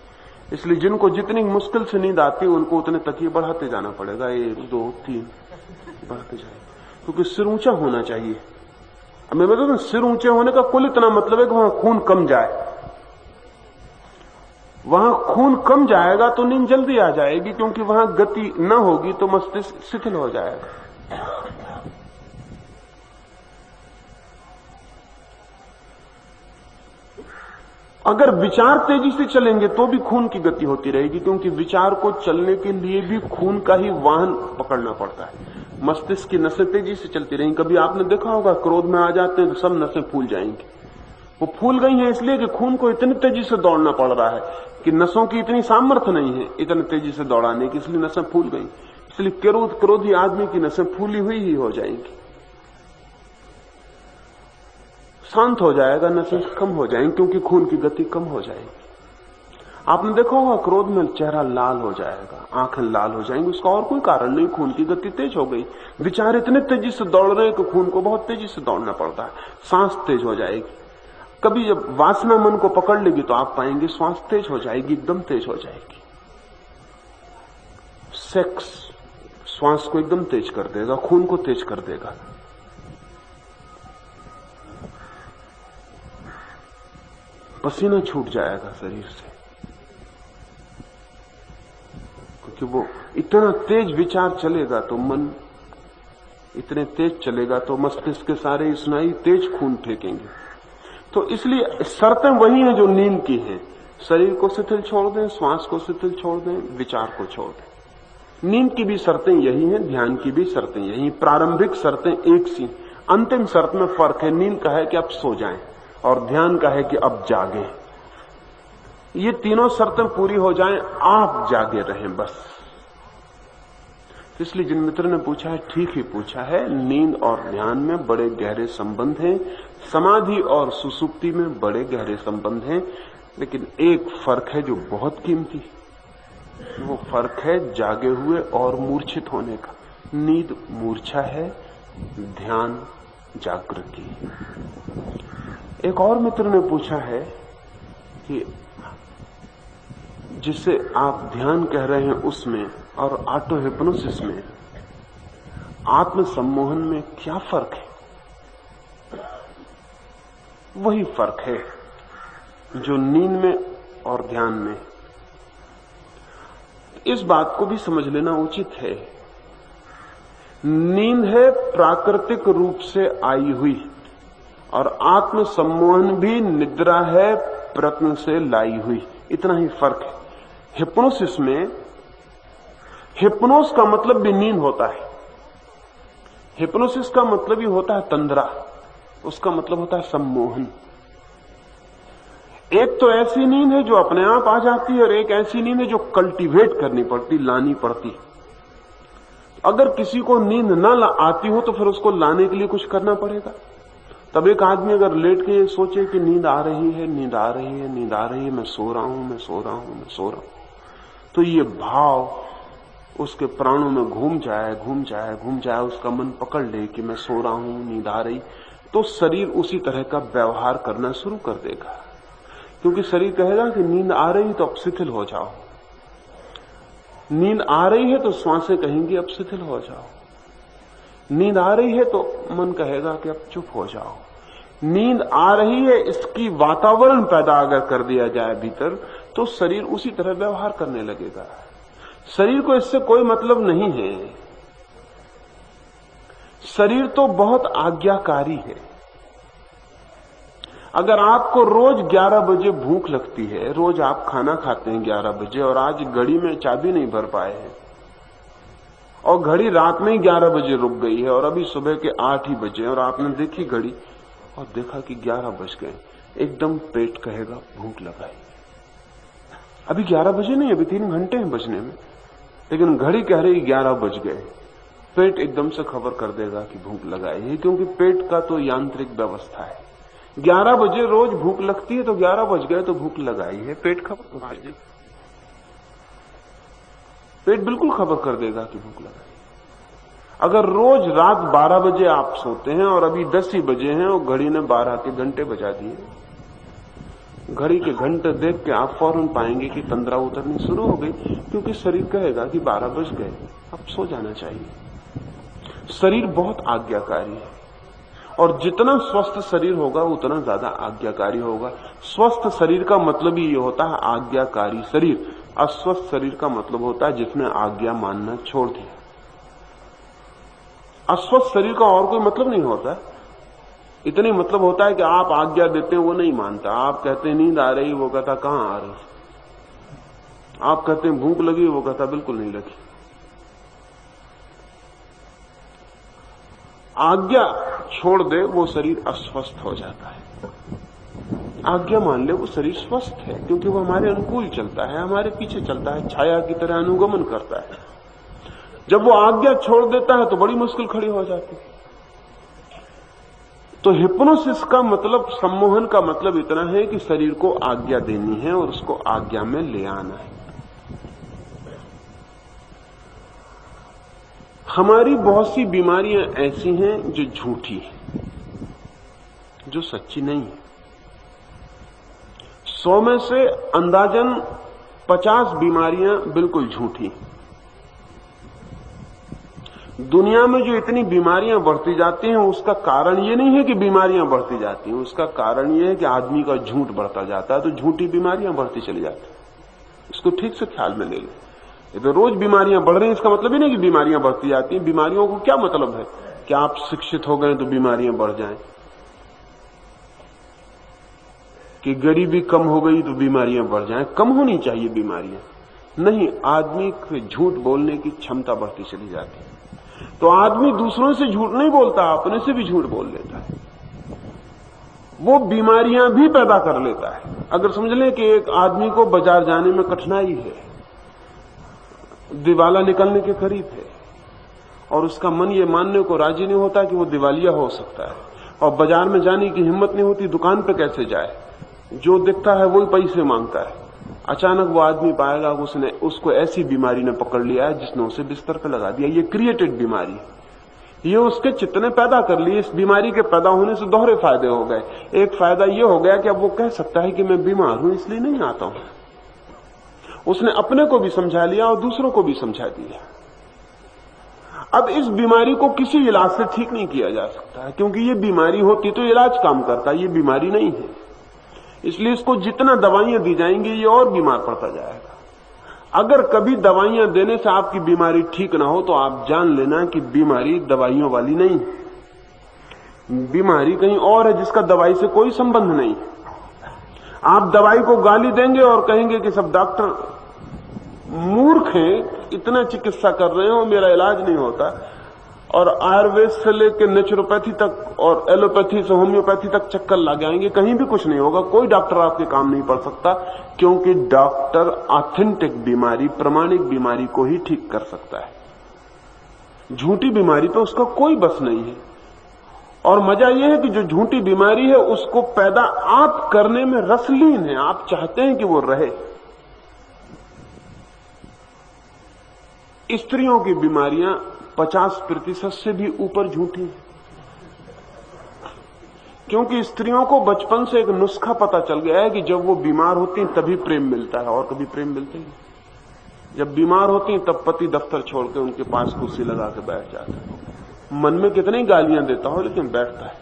इसलिए जिनको जितनी मुश्किल से नींद आती है उनको उतने तकिए बढ़ाते जाना पड़ेगा, 1 2 3 बढ़ाते जाए, क्योंकि सिर ऊंचा होना चाहिए। अब मैं बता दूं, सिर ऊंचे होने का कुल इतना मतलब है कि वहां खून कम जाए। वहां खून कम जाएगा तो नींद जल्दी आ जाएगी, क्योंकि वहां गति न होगी तो मस्तिष्क शिथिल हो जाएगा। अगर विचार तेजी से चलेंगे तो भी खून की गति होती रहेगी, क्योंकि विचार को चलने के लिए भी खून का ही वाहन पकड़ना पड़ता है। मस्तिष्क की नसें तेजी से चलती रहेंगी। कभी आपने देखा होगा क्रोध में आ जाते हैं तो सब नसें फूल जाएंगी। वो फूल गई हैं इसलिए कि खून को इतनी तेजी से दौड़ना पड़ रहा है कि नसों की इतनी सामर्थ्य नहीं है इतनी तेजी से दौड़ाने की, इसलिए नसें फूल गई। इसलिए क्रोधी आदमी की नसें फूली हुई ही हो जाएंगी। शांत हो जाएगा, नसें कम हो जाएंगी, क्योंकि खून की गति कम हो जाएगी। आपने देखा होगा क्रोध में चेहरा लाल हो जाएगा, आंखें लाल हो जाएंगी, उसका और कोई कारण नहीं, खून की गति तेज हो गई। विचार इतने तेजी से दौड़ रहे हैं कि खून को बहुत तेजी से दौड़ना पड़ता है, सांस तेज हो जाएगी। कभी जब वासना मन को पकड़ लेगी तो आप पाएंगे श्वास तेज हो जाएगी, एकदम तेज हो जाएगी। सेक्स श्वास को एकदम तेज कर देगा, खून को तेज कर देगा। पसीना छूट जाएगा शरीर से, क्योंकि वो इतना तेज विचार चलेगा तो मन इतने तेज चलेगा तो मस्तिष्क के सारे स्नायु तेज खून फेंकेंगे। तो इसलिए शर्तें वही हैं जो नींद की हैं। शरीर को शिथिल छोड़ दें, श्वास को शिथिल छोड़ दें, विचार को छोड़ दें। नींद की भी शर्तें यही हैं, ध्यान की भी शर्तें यही। प्रारंभिक शर्तें एक सी, अंतिम शर्त में फर्क है। नींद का है कि अब सो जाएं और ध्यान का है कि अब जागें। ये तीनों शर्तें पूरी हो जाएं, आप जागे रहें बस। इसलिए जिन मित्र ने पूछा है ठीक ही पूछा है। नींद और ध्यान में बड़े गहरे संबंध हैं, समाधि और सुसुप्ति में बड़े गहरे संबंध हैं, लेकिन एक फर्क है जो बहुत कीमती, वो फर्क है जागे हुए और मूर्छित होने का। नींद मूर्छा है, ध्यान जागृति। एक और मित्र ने पूछा है कि जिसे आप ध्यान कह रहे हैं उसमें और ऑटो हिप्नोसिस में, आत्म सम्मोहन में क्या फर्क है? वही फर्क है जो नींद में और ध्यान में। इस बात को भी समझ लेना उचित है। नींद है प्राकृतिक रूप से आई हुई और आत्म सम्मोहन भी निद्रा है प्रयत्न से लाई हुई, इतना ही फर्क है। हिप्नोसिस में हिप्नोस का मतलब भी नींद होता है। हिप्नोसिस का मतलब ही होता है तंद्रा, उसका मतलब होता है सम्मोहन। एक तो ऐसी नींद है जो अपने आप आ जाती है और एक ऐसी नींद है जो कल्टीवेट करनी पड़ती, लानी पड़ती। अगर किसी को नींद न आती हो तो फिर उसको लाने के लिए कुछ करना पड़ेगा। तब एक आदमी अगर लेट के सोचे कि नींद आ रही है, नींद आ रही है, नींद आ रही है, मैं सो रहा हूं, मैं सो रहा हूं, मैं सो रहा हूं, तो ये भाव उसके प्राणों में घूम जाए, घूम जाए, घूम जाए, उसका मन पकड़ ले कि मैं सो रहा हूं, नींद आ रही, तो शरीर उसी तरह का व्यवहार करना शुरू कर देगा। क्योंकि शरीर कहेगा कि नींद आ रही तो अब शिथिल हो जाओ, नींद आ रही है तो श्वासें कहेंगी अब शिथिल हो जाओ, नींद आ रही है तो मन कहेगा कि अब चुप हो जाओ। नींद आ रही है इसकी वातावरण पैदा अगर कर दिया जाए भीतर, तो शरीर उसी तरह व्यवहार करने लगेगा। शरीर को इससे कोई मतलब नहीं है। शरीर तो बहुत आज्ञाकारी है। अगर आपको रोज 11 बजे भूख लगती है, रोज आप खाना खाते हैं 11 बजे, और आज घड़ी में चाबी नहीं भर पाए हैं और घड़ी रात में ही 11 बजे रुक गई है और अभी सुबह के 8 ही बजे, और आपने देखी घड़ी और देखा कि 11 बज गए, एकदम पेट कहेगा भूख लगाई। अभी 11 बजे नहीं, अभी 3 घंटे हैं बजने में, लेकिन घड़ी कह रही 11 बज गए। पेट एकदम से खबर कर देगा कि भूख लगाई है, क्योंकि पेट का तो यांत्रिक व्यवस्था है। 11 बजे रोज भूख लगती है तो 11 बज गए तो भूख लगाई है, पेट खबर कर देगा। पेट बिल्कुल खबर कर देगा कि भूख लगाई। अगर रोज रात 12 बजे आप सोते हैं और अभी 10 ही बजे हैं और घड़ी ने 12 के घंटे बजा दिए, घड़ी के घंटे देख के आप फौरन पाएंगे कि तंद्रा उतरनी शुरू हो गई, क्योंकि शरीर कहेगा कि 12 बज गए, अब सो जाना चाहिए। शरीर बहुत आज्ञाकारी है, और जितना स्वस्थ शरीर होगा उतना ज्यादा आज्ञाकारी होगा। स्वस्थ शरीर का मतलब ही ये होता है आज्ञाकारी शरीर। अस्वस्थ शरीर का मतलब होता है जिसने आज्ञा मानना छोड़ दिया। अस्वस्थ शरीर का और कोई मतलब नहीं होता, इतने मतलब होता है कि आप आज्ञा देते हैं वो नहीं मानता। आप कहते हैं नींद आ रही, वो कहता कहां आ रही। आप कहते हैं भूख लगी, वो कहता बिल्कुल नहीं लगी। आज्ञा छोड़ दे वो शरीर अस्वस्थ हो जाता है, आज्ञा मान ले वो शरीर स्वस्थ है, क्योंकि वो हमारे अनुकूल चलता है, हमारे पीछे चलता है, छाया की तरह अनुगमन करता है। जब वो आज्ञा छोड़ देता है तो बड़ी मुश्किल खड़ी हो जाती है। तो हिप्नोसिस का मतलब, सम्मोहन का मतलब इतना है कि शरीर को आज्ञा देनी है और उसको आज्ञा में ले आना है। हमारी बहुत सी बीमारियां ऐसी हैं जो झूठी हैं, जो सच्ची नहीं है। 100 में से अंदाजन 50 बीमारियां बिल्कुल झूठी। दुनिया में जो इतनी बीमारियां बढ़ती जाती हैं उसका कारण ये नहीं है कि बीमारियां बढ़ती जाती हैं, उसका कारण ये है कि आदमी का झूठ बढ़ता जाता है, तो झूठी बीमारियां बढ़ती चली जाती हैं। इसको ठीक से ख्याल में ले लें। ये तो रोज बीमारियां बढ़ रही हैं, इसका मतलब ही नहीं कि बीमारियां बढ़ती जाती हैं। बीमारियों को क्या मतलब है कि आप शिक्षित हो गए तो बीमारियां बढ़ जाएं, कि गरीबी कम हो गई तो बीमारियां बढ़ जाएं। कम होनी चाहिए बीमारियां, नहीं, आदमी के झूठ बोलने की क्षमता बढ़ती चली जाती है। तो आदमी दूसरों से झूठ नहीं बोलता, अपने से भी झूठ बोल लेता है, वो बीमारियां भी पैदा कर लेता है। अगर समझ लें कि एक आदमी को बाजार जाने में कठिनाई है, दिवाला निकलने के करीब है, और उसका मन ये मानने को राजी नहीं होता कि वो दिवालिया हो सकता है, और बाजार में जाने की हिम्मत नहीं होती, दुकान पे कैसे जाए, जो दिखता है वही पैसे मांगता है। अचानक वो आदमी पाएगा उसने, उसको ऐसी बीमारी ने पकड़ लिया है जिसने उसे बिस्तर पर लगा दिया। ये क्रिएटेड बीमारी है, ये उसके चित्त ने पैदा कर ली। इस बीमारी के पैदा होने से दोहरे फायदे हो गए। एक फायदा ये हो गया कि अब वो कह सकता है कि मैं बीमार हूं इसलिए नहीं आता हूं। उसने अपने को भी समझा लिया और दूसरों को भी समझा दिया। अब इस बीमारी को किसी इलाज से ठीक नहीं किया जा सकता है, क्योंकि ये बीमारी होती तो इलाज काम करता, ये बीमारी नहीं है। इसलिए इसको जितना दवाइयां दी जाएंगी ये और बीमार पड़ता जाएगा। अगर कभी दवाइयां देने से आपकी बीमारी ठीक ना हो तो आप जान लेना कि बीमारी दवाइयों वाली नहीं है, बीमारी कहीं और है जिसका दवाई से कोई संबंध नहीं है। आप दवाई को गाली देंगे और कहेंगे कि सब डॉक्टर मूर्ख हैं, इतना चिकित्सा कर रहे हो, मेरा इलाज नहीं होता, और आयुर्वेद से लेकर नेचुरोपैथी तक और एलोपैथी से होम्योपैथी तक चक्कर लगाएंगे, कहीं भी कुछ नहीं होगा। कोई डॉक्टर आपके काम नहीं पड़ सकता, क्योंकि डॉक्टर ऑथेंटिक बीमारी, प्रमाणिक बीमारी को ही ठीक कर सकता है। झूठी बीमारी पे उसका कोई बस नहीं है। और मजा यह है कि जो झूठी बीमारी है उसको पैदा आप करने में रसलीन है, आप चाहते हैं कि वो रहे। स्त्रियों की बीमारियां 50% से भी ऊपर झूठी है, क्योंकि स्त्रियों को बचपन से एक नुस्खा पता चल गया है कि जब वो बीमार होती हैं तभी प्रेम मिलता है, और कभी प्रेम मिलते नहीं। जब बीमार होती हैं तब पति दफ्तर छोड़ के उनके पास कुर्सी लगा के बैठ जाता है, मन में कितनी गालियां देता हो लेकिन बैठता है।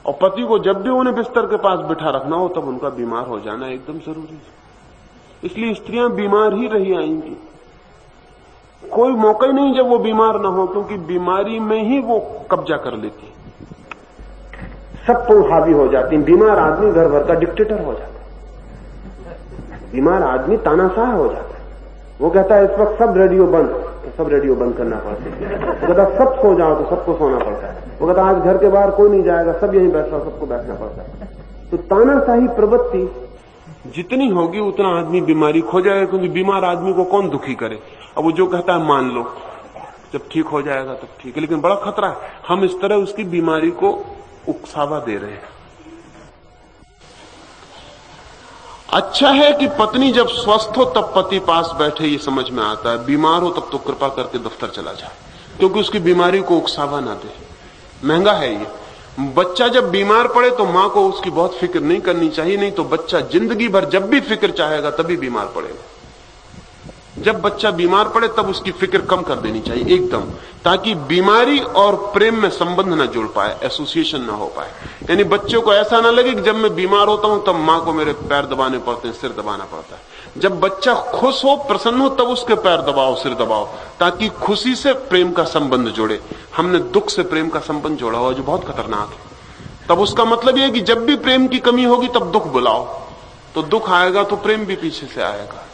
और पति को जब भी उन्हें बिस्तर के पास बिठा रखना हो तब उनका बीमार हो जाना एकदम जरूरी है। इसलिए स्त्रियां बीमार ही रही आएंगी, कोई मौका ही नहीं जब वो बीमार ना हो, क्योंकि बीमारी में ही वो कब्जा कर लेती है, सब पर हावी हो जाती है। बीमार आदमी घर भर का डिक्टेटर हो जाता है, बीमार आदमी तानाशाह हो जाता है। वो कहता है इस वक्त सब रेडियो बंद, तो सब रेडियो बंद करना पड़ता है। वो कहता सब सो जाओ तो सबको सोना पड़ता है। वो कहता आज घर के बाहर कोई नहीं जाएगा, सब यहीं बैठा, सबको बैठना पड़ता है। तो तानाशाही प्रवृत्ति जितनी होगी उतना आदमी बीमारी खो जाएगा, क्योंकि बीमार आदमी को कौन दुखी करे। अब वो जो कहता है मान लो, जब ठीक हो जाएगा तब ठीक है, लेकिन बड़ा खतरा है, हम इस तरह उसकी बीमारी को उकसावा दे रहे हैं। अच्छा है कि पत्नी जब स्वस्थ हो तब पति पास बैठे, ये समझ में आता है। बीमार हो तब तो कृपा करके दफ्तर चला जाए, क्योंकि उसकी बीमारी को उकसावा ना दे। महंगा है ये। बच्चा जब बीमार पड़े तो मां को उसकी बहुत फिक्र नहीं करनी चाहिए, नहीं तो बच्चा जिंदगी भर जब भी फिक्र चाहेगा तभी बीमार पड़ेगा। जब बच्चा बीमार पड़े तब उसकी फिक्र कम कर देनी चाहिए एकदम, ताकि बीमारी और प्रेम में संबंध ना जुड़ पाए, एसोसिएशन ना हो पाए। यानी बच्चों को ऐसा ना लगे कि जब मैं बीमार होता हूं तब मां को मेरे पैर दबाने पड़ते हैं, सिर दबाना पड़ता है। जब बच्चा खुश हो, प्रसन्न हो, तब उसके पैर दबाओ, सिर दबाओ, ताकि खुशी से प्रेम का संबंध जोड़े। हमने दुख से प्रेम का संबंध जोड़ा हुआ जो बहुत खतरनाक है। तब उसका मतलब यह है कि जब भी प्रेम की कमी होगी तब दुख बुलाओ, तो दुख आएगा तो प्रेम भी पीछे से आएगा।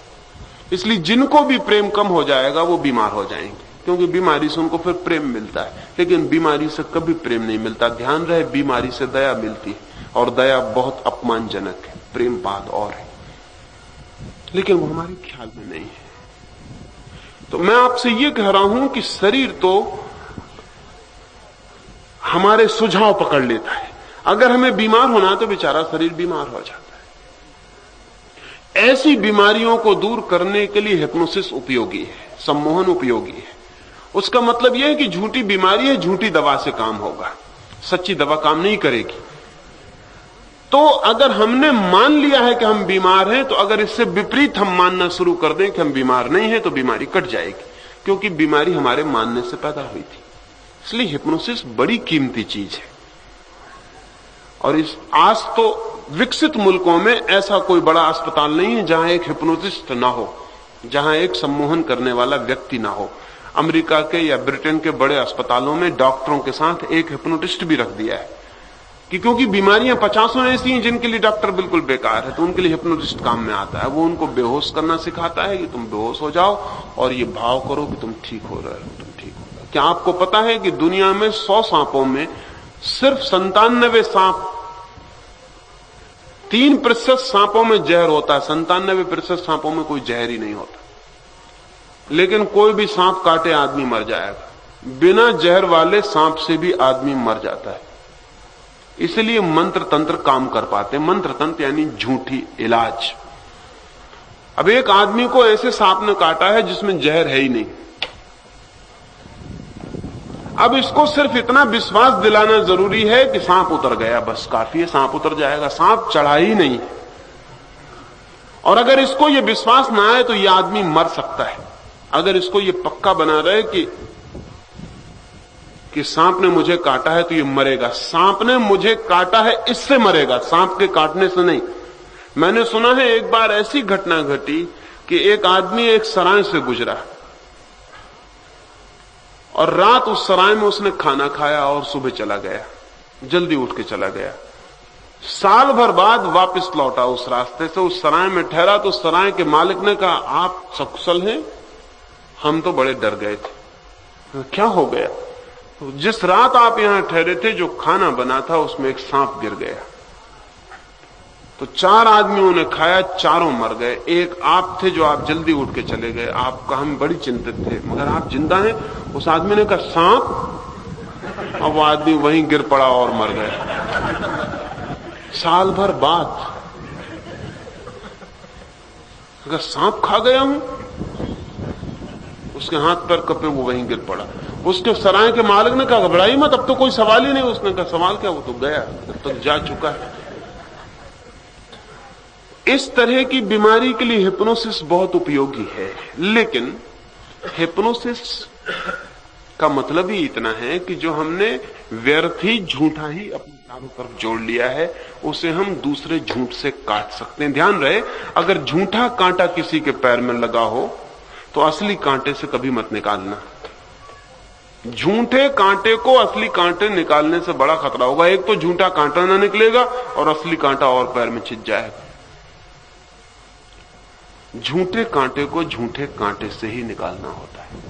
इसलिए जिनको भी प्रेम कम हो जाएगा वो बीमार हो जाएंगे, क्योंकि बीमारी से उनको फिर प्रेम मिलता है, लेकिन बीमारी से कभी प्रेम नहीं मिलता। ध्यान रहे, बीमारी से दया मिलती है, और दया बहुत अपमानजनक है, प्रेम बात और है, लेकिन वो हमारे ख्याल में नहीं है। तो मैं आपसे ये कह रहा हूं कि शरीर तो हमारे सुझाव पकड़ लेता है। अगर हमें बीमार होना है तो बेचारा शरीर बीमार हो जाता है। ऐसी बीमारियों को दूर करने के लिए हिप्नोसिस उपयोगी है, सम्मोहन उपयोगी है। उसका मतलब यह है कि झूठी बीमारी है, झूठी दवा से काम होगा, सच्ची दवा काम नहीं करेगी। तो अगर हमने मान लिया है कि हम बीमार हैं, तो अगर इससे विपरीत हम मानना शुरू कर दें कि हम बीमार नहीं हैं, तो बीमारी कट जाएगी, क्योंकि बीमारी हमारे मानने से पैदा हुई थी। इसलिए हिप्नोसिस बड़ी कीमती चीज है। और इस आज तो विकसित मुल्कों में ऐसा कोई बड़ा अस्पताल नहीं है जहां एक हिप्नोटिस्ट ना हो, जहां एक सम्मोहन करने वाला व्यक्ति ना हो। अमेरिका के या ब्रिटेन के बड़े अस्पतालों में डॉक्टरों के साथ एक हिप्नोटिस्ट भी रख दिया है, कि क्योंकि बीमारियां 50 ऐसी हैं जिनके लिए डॉक्टर बिल्कुल बेकार है, तो उनके लिए हिप्नोटिस्ट काम में आता है। वो उनको बेहोश करना सिखाता है कि तुम बेहोश हो जाओ और ये भाव करो कि तुम ठीक हो रहे हो, तुम ठीक हो रहे हो। क्या आपको पता है कि दुनिया में 100 सांपों में सिर्फ 97 सांप, 3% सांपों में जहर होता है, 97% सांपों में कोई जहर ही नहीं होता। लेकिन कोई भी सांप काटे आदमी मर जाएगा। बिना जहर वाले सांप से भी आदमी मर जाता है। इसलिए मंत्र तंत्र काम कर पाते। मंत्र तंत्र यानी झूठी इलाज। अब एक आदमी को ऐसे सांप ने काटा है जिसमें जहर है ही नहीं। अब इसको सिर्फ इतना विश्वास दिलाना जरूरी है कि सांप उतर गया, बस काफी है, सांप उतर जाएगा, सांप चढ़ा ही नहीं। और अगर इसको यह विश्वास ना आए तो यह आदमी मर सकता है। अगर इसको यह पक्का बना रहे कि सांप ने मुझे काटा है तो ये मरेगा, सांप ने मुझे काटा है इससे मरेगा, सांप के काटने से नहीं। मैंने सुना है एक बार ऐसी घटना घटी कि एक आदमी एक सराय से गुजरा और रात उस सराय में उसने खाना खाया और सुबह चला गया, जल्दी उठ के चला गया। साल भर बाद वापस लौटा उस रास्ते से, उस सराय में ठहरा तो सराय के मालिक ने कहा, आप सकुशल हैं? हम तो बड़े डर गए थे। क्या हो गया? तो जिस रात आप यहां ठहरे थे जो खाना बना था उसमें एक सांप गिर गया, तो 4 आदमियों ने खाया, चारों मर गए। एक आप थे जो आप जल्दी उठ के चले गए, आपका हम बड़ी चिंतित थे, मगर आप जिंदा हैं। उस आदमी ने कहा सांप, अब वो आदमी वहीं गिर पड़ा और मर गया। साल भर बाद अगर सांप खा गया हूं, उसके हाथ पैर कपे, वो वहीं गिर पड़ा। उसके सराय के मालिक ने कहा घबराई मत, अब तो कोई सवाल ही नहीं। उसने कहा सवाल क्या, वो तो गया, अब तक जा चुका है। इस तरह की बीमारी के लिए हिप्नोसिस बहुत उपयोगी है, लेकिन हिप्नोसिस का मतलब ही इतना है कि जो हमने व्यर्थ ही झूठा ही अपने चारों तरफ जोड़ लिया है, उसे हम दूसरे झूठ से काट सकते हैं। ध्यान रहे, अगर झूठा कांटा किसी के पैर में लगा हो तो असली कांटे से कभी मत निकालना। झूठे कांटे को असली कांटे निकालने से बड़ा खतरा होगा। एक तो झूठा कांटा ना निकलेगा और असली कांटा और पैर में छिप जाएगा। झूठे कांटे को झूठे कांटे से ही निकालना होता है।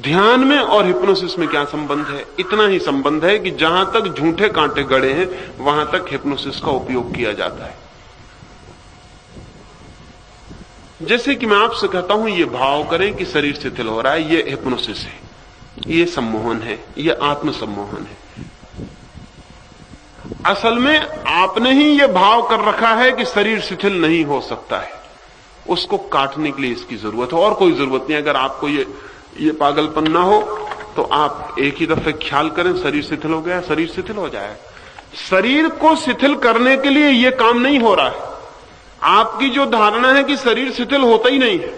ध्यान में और हिप्नोसिस में क्या संबंध है? इतना ही संबंध है कि जहां तक झूठे कांटे गड़े हैं वहां तक हिप्नोसिस का उपयोग किया जाता है। जैसे कि मैं आपसे कहता हूं, ये भाव करें कि शरीर शिथिल हो रहा है, ये हिप्नोसिस है, ये सम्मोहन है, ये आत्म सम्मोहन है। असल में आपने ही ये भाव कर रखा है कि शरीर शिथिल नहीं हो सकता है। उसको काटने के लिए इसकी जरूरत है, और कोई जरूरत नहीं। अगर आपको ये पागलपन ना हो तो आप एक ही दफे ख्याल करें, शरीर शिथिल हो गया, शरीर शिथिल हो जाए। शरीर को शिथिल करने के लिए यह काम नहीं हो रहा है। आपकी जो धारणा है कि शरीर शिथिल होता ही नहीं है,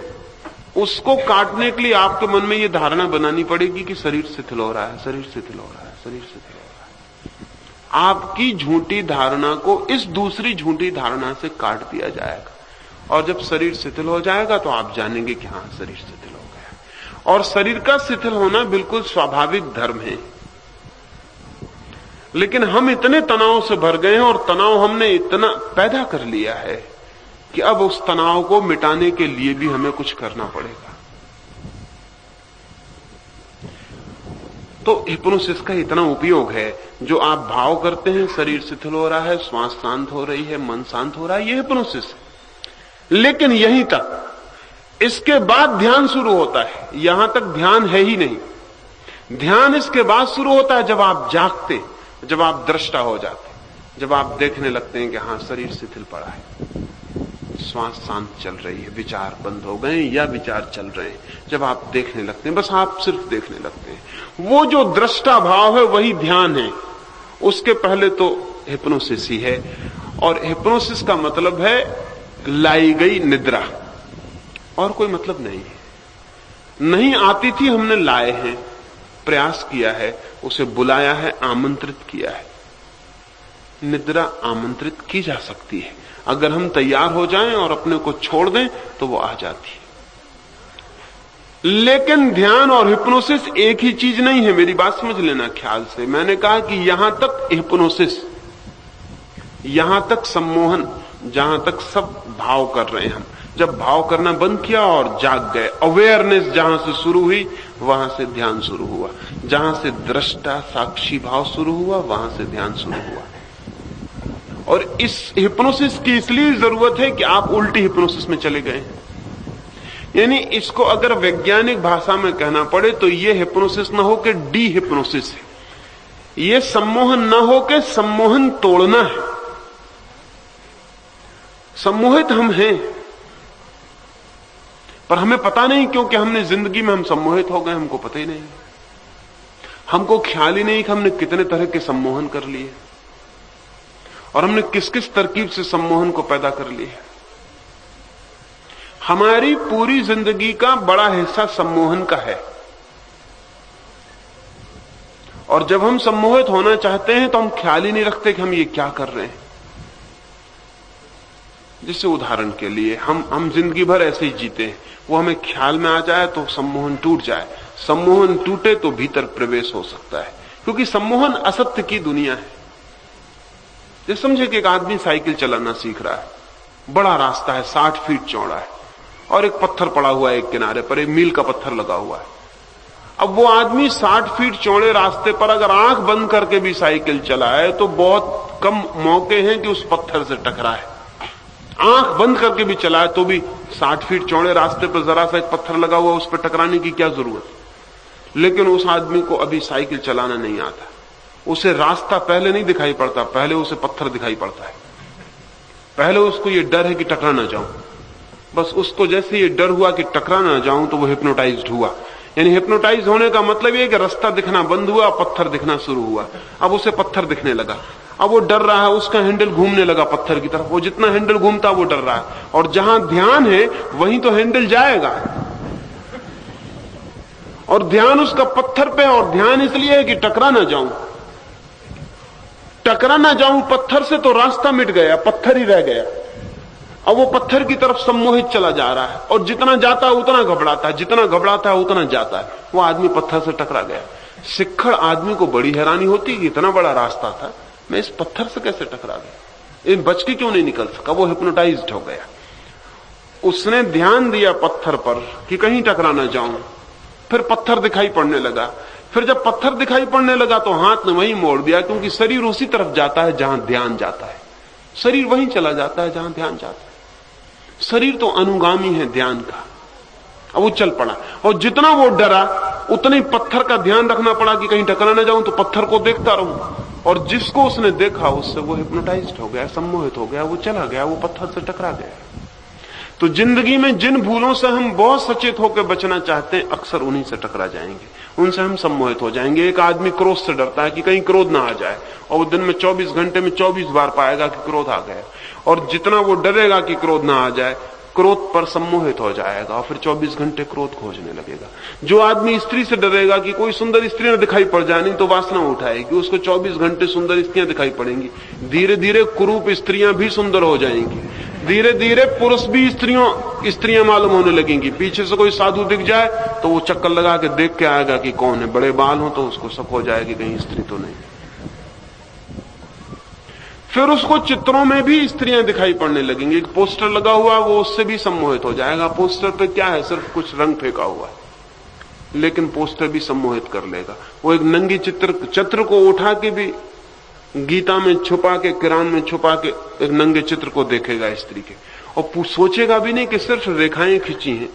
उसको काटने के लिए आपके मन में यह धारणा बनानी पड़ेगी कि शरीर शिथिल हो रहा है, शरीर शिथिल हो रहा है, शरीर शिथिल हो रहा है। आपकी झूठी धारणा को इस दूसरी झूठी धारणा से काट दिया जाएगा, और जब शरीर शिथिल हो जाएगा तो आप जानेंगे कि हां, शरीर शिथिल हो गया। और शरीर का शिथिल होना बिल्कुल स्वाभाविक धर्म है। लेकिन हम इतने तनाव से भर गए हैं, और तनाव हमने इतना पैदा कर लिया है कि अब उस तनाव को मिटाने के लिए भी हमें कुछ करना पड़ेगा। तो हिप्नोसिस का इतना उपयोग है। जो आप भाव करते हैं, शरीर शिथिल हो रहा है, श्वास शांत हो रही है, मन शांत हो रहा है, ये हिप्नोसिस है। लेकिन यहीं तक। इसके बाद ध्यान शुरू होता है। यहां तक ध्यान है ही नहीं। ध्यान इसके बाद शुरू होता है जब आप जागते, जब आप दृष्टा हो जाते, जब आप देखने लगते हैं कि हां, शरीर शिथिल पड़ा है, श्वास शांत चल रही है, विचार बंद हो गए या विचार चल रहे हैं। जब आप देखने लगते हैं, बस आप सिर्फ देखने लगते हैं, वो जो दृष्टा भाव है वही ध्यान है। उसके पहले तो हिप्नोसिस ही है। और हिप्नोसिस का मतलब है लाई गई निद्रा, और कोई मतलब नहीं है। नहीं आती थी, हमने लाए हैं, प्रयास किया है, उसे बुलाया है, आमंत्रित किया है। निद्रा आमंत्रित की जा सकती है। अगर हम तैयार हो जाएं और अपने को छोड़ दें तो वो आ जाती है। लेकिन ध्यान और हिप्नोसिस एक ही चीज नहीं है। मेरी बात समझ लेना ख्याल से। मैंने कहा कि यहां तक हिप्नोसिस, यहां तक सम्मोहन, जहां तक सब भाव कर रहे हैं हम। जब भाव करना बंद किया और जाग गए, अवेयरनेस जहां से शुरू हुई वहां से ध्यान शुरू हुआ। जहां से दृष्टा साक्षी भाव शुरू हुआ वहां से ध्यान शुरू हुआ। और इस हिप्नोसिस की इसलिए जरूरत है कि आप उल्टी हिप्नोसिस में चले गए। यानी इसको अगर वैज्ञानिक भाषा में कहना पड़े तो ये हिप्नोसिस ना हो कि डी हिप्नोसिस है। ये सम्मोहन ना हो कि सम्मोहन तोड़ना है। सम्मोहित हम हैं, पर हमें पता नहीं, क्योंकि हमने जिंदगी में हम सम्मोहित हो गए, हमको पता ही नहीं। हमको ख्याल ही नहीं कि हमने कितने तरह के सम्मोहन कर लिए, और हमने किस किस तरकीब से सम्मोहन को पैदा कर लिया। हमारी पूरी जिंदगी का बड़ा हिस्सा सम्मोहन का है। और जब हम सम्मोहित होना चाहते हैं तो हम ख्याल ही नहीं रखते कि हम ये क्या कर रहे हैं। जैसे उदाहरण के लिए हम जिंदगी भर ऐसे ही जीते हैं। वो हमें ख्याल में आ जाए तो सम्मोहन टूट जाए, सम्मोहन टूटे तो भीतर प्रवेश हो सकता है, क्योंकि सम्मोहन असत्य की दुनिया है। जैसे समझे कि एक आदमी साइकिल चलाना सीख रहा है, बड़ा रास्ता है, 60 फीट चौड़ा है, और एक पत्थर पड़ा हुआ है एक किनारे पर, एक मील का पत्थर लगा हुआ है। अब वो आदमी 60 फीट चौड़े रास्ते पर अगर आंख बंद करके भी साइकिल चलाए तो बहुत कम मौके हैं कि उस पत्थर से टकराए। आंख बंद करके भी चलाए तो भी 60 फीट चौड़े रास्ते पर जरा सा एक पत्थर लगा हुआ, उस पर टकराने की क्या जरूरत। लेकिन उस आदमी को अभी साइकिल चलाना नहीं आता। उसे रास्ता पहले नहीं दिखाई पड़ता, पहले उसे पत्थर दिखाई पड़ता है। पहले उसको ये डर है कि टकरा ना जाऊं। बस उसको जैसे ये डर हुआ कि टकरा ना जाऊं तो वो हिप्नोटाइज्ड हुआ। यानी हिप्नोटाइज होने का मतलब ये कि रास्ता दिखना बंद हुआ, पत्थर दिखना शुरू हुआ। अब उसे पत्थर दिखने लगा। अब वो डर रहा है, उसका हैंडल घूमने लगा पत्थर की तरफ। वो जितना हैंडल घूमता वो डर रहा है, और जहां ध्यान है वहीं तो हैंडल जाएगा। और ध्यान उसका पत्थर पे, और ध्यान इसलिए है कि टकरा ना जाऊं। टकरा ना जाऊं पत्थर से तो रास्ता मिट गया, पत्थर ही रह गया। और वो पत्थर की तरफ सम्मोहित चला जा रहा है, और जितना जाता है उतना घबराता है, जितना घबराता है उतना जाता है। वो आदमी पत्थर से टकरा गया। सिक्खड़ आदमी को बड़ी हैरानी होती कि इतना बड़ा रास्ता था, मैं इस पत्थर से कैसे टकरा गया, इन बच के क्यों नहीं निकल सका। वो हिप्नोटाइज्ड हो गया। उसने ध्यान दिया पत्थर पर कि कहीं टकरा ना जाऊं। फिर पत्थर दिखाई पड़ने लगा। फिर जब पत्थर दिखाई पड़ने लगा तो हाथ ने वहीं मोड़ दिया, क्योंकि शरीर उसी तरफ जाता है जहां ध्यान जाता है। शरीर वहीं चला जाता है जहां ध्यान जाता है। शरीर तो अनुगामी है ध्यान का। अब वो चल पड़ा, और जितना वो डरा उतने ही पत्थर का ध्यान रखना पड़ा कि कहीं टकरा ना जाऊं, तो पत्थर को देखता रहूं। और जिसको उसने देखा उससे वो हिप्नोटाइज्ड हो गया, सम्मोहित हो गया, वो चला गया, वो पत्थर से टकरा गया। तो जिंदगी में जिन भूलों से हम बहुत सचेत होकर बचना चाहते हैं, अक्सर उन्हीं से टकरा जाएंगे, उनसे हम सम्मोहित हो जाएंगे। एक आदमी क्रोध से डरता है कि कहीं क्रोध ना आ जाए, और वो दिन में 24 घंटे में 24 बार पाएगा कि क्रोध आ गया। और जितना वो डरेगा कि क्रोध ना आ जाए, क्रोध पर सम्मोहित हो जाएगा, और फिर 24 घंटे क्रोध खोजने लगेगा। जो आदमी स्त्री से डरेगा कि कोई सुंदर स्त्री न दिखाई पड़ जाए, नहीं तो वासना उठाएगी, उसको 24 घंटे सुंदर स्त्रियां दिखाई पड़ेंगी। धीरे धीरे कुरूप स्त्रियां भी सुंदर हो जाएंगी। धीरे धीरे पुरुष भी स्त्रियां मालूम होने लगेंगी। पीछे से कोई साधु दिख जाए तो वो चक्कर लगा के देख के आएगा कि कौन है। बड़े बाल हो तो उसको शक हो जाएगी कहीं स्त्री तो नहीं। फिर उसको चित्रों में भी स्त्रियां दिखाई पड़ने लगेंगी। एक पोस्टर लगा हुआ, वो उससे भी सम्मोहित हो जाएगा। पोस्टर पे क्या है, सिर्फ कुछ रंग फेंका हुआ है, लेकिन पोस्टर भी सम्मोहित कर लेगा। वो एक नंगी चित्र को उठा के भी गीता में छुपा के, कुरान में छुपा के एक नंगे चित्र को देखेगा स्त्री के, और सोचेगा भी नहीं कि सिर्फ रेखाएं खींची हैं,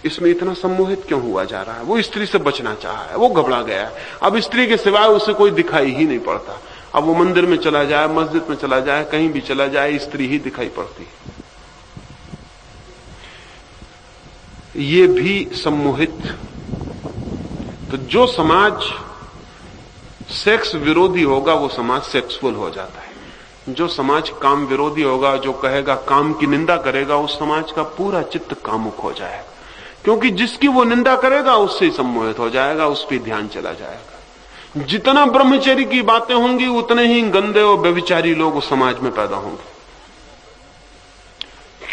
इसमें इतना सम्मोहित क्यों हुआ जा रहा है। वो स्त्री से बचना चाहा है, वो घबरा गया है। अब स्त्री के सिवाय उसे कोई दिखाई ही नहीं पड़ता। अब वो मंदिर में चला जाए, मस्जिद में चला जाए, कहीं भी चला जाए, स्त्री ही दिखाई पड़ती है। ये भी सम्मोहित। तो जो समाज सेक्स विरोधी होगा वो समाज सेक्सुअल हो जाता है। जो समाज काम विरोधी होगा, जो कहेगा, काम की निंदा करेगा, उस समाज का पूरा चित्त कामुक हो जाएगा, क्योंकि जिसकी वो निंदा करेगा उससे ही सम्मोहित हो जाएगा, उस पर ध्यान चला जाएगा। जितना ब्रह्मचर्य की बातें होंगी उतने ही गंदे और व्यभिचारी लोग उस समाज में पैदा होंगे,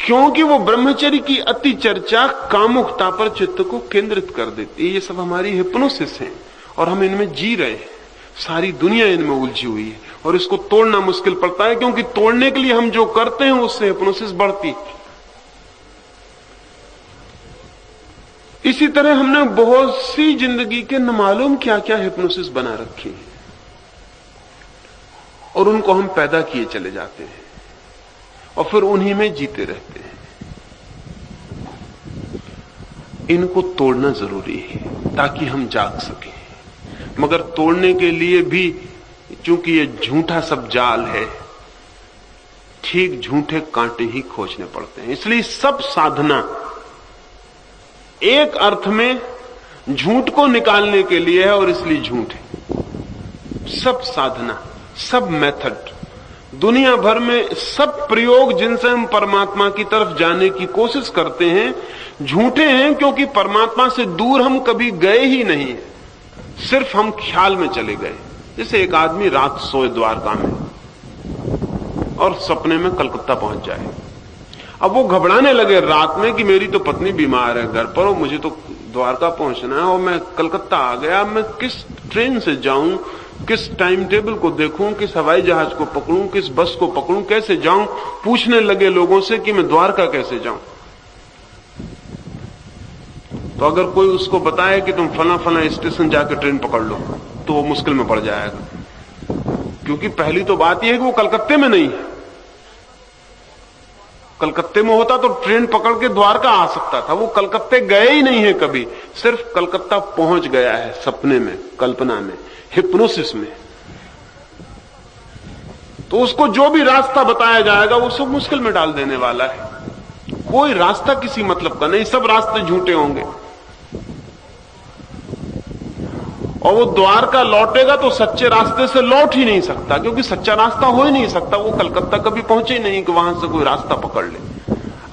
क्योंकि वो ब्रह्मचर्य की अति चर्चा कामुकता पर चित्त को केंद्रित कर देती है। ये सब हमारी हिप्नोसिस है और हम इनमें जी रहे हैं। सारी दुनिया इनमें उलझी हुई है और इसको तोड़ना मुश्किल पड़ता है, क्योंकि तोड़ने के लिए हम जो करते हैं उससे हिप्नोसिस बढ़ती। इसी तरह हमने बहुत सी जिंदगी के न मालूम क्या क्या हिप्नोसिस बना रखी है और उनको हम पैदा किए चले जाते हैं और फिर उन्हीं में जीते रहते हैं। इनको तोड़ना जरूरी है ताकि हम जाग सकें, मगर तोड़ने के लिए भी, चूंकि ये झूठा सब जाल है, ठीक झूठे कांटे ही खोजने पड़ते हैं। इसलिए सब साधना एक अर्थ में झूठ को निकालने के लिए है और इसलिए झूठ है। सब साधना, सब मेथड, दुनिया भर में सब प्रयोग जिनसे हम परमात्मा की तरफ जाने की कोशिश करते हैं, झूठे हैं, क्योंकि परमात्मा से दूर हम कभी गए ही नहीं, सिर्फ हम ख्याल में चले गए। जैसे एक आदमी रात सोए द्वारका में और सपने में कलकत्ता पहुंच जाए। अब वो घबराने लगे रात में कि मेरी तो पत्नी बीमार है घर पर और मुझे तो द्वारका पहुंचना है और मैं कलकत्ता आ गया, मैं किस ट्रेन से जाऊं, किस टाइम टेबल को देखूं, किस हवाई जहाज को पकड़ूं, किस बस को पकड़ूं, कैसे जाऊं। पूछने लगे लोगों से कि मैं द्वारका कैसे जाऊं। तो अगर कोई उसको बताए कि तुम फला फला स्टेशन जाकर ट्रेन पकड़ लो, तो वो मुश्किल में पड़ जाएगा, क्योंकि पहली तो बात यह है कि वो कलकत्ते में नहीं है। कलकत्ते में होता तो ट्रेन पकड़ के द्वारका आ सकता था। वो कलकत्ते गए ही नहीं है कभी, सिर्फ कलकत्ता पहुंच गया है सपने में, कल्पना में, हिप्नोसिस में। तो उसको जो भी रास्ता बताया जाएगा वो सब मुश्किल में डाल देने वाला है। कोई रास्ता किसी मतलब का नहीं, सब रास्ते झूठे होंगे। और वो द्वारका लौटेगा तो सच्चे रास्ते से लौट ही नहीं सकता, क्योंकि सच्चा रास्ता हो ही नहीं सकता। वो कलकत्ता कभी पहुंचे ही नहीं कि वहां से कोई रास्ता पकड़ ले।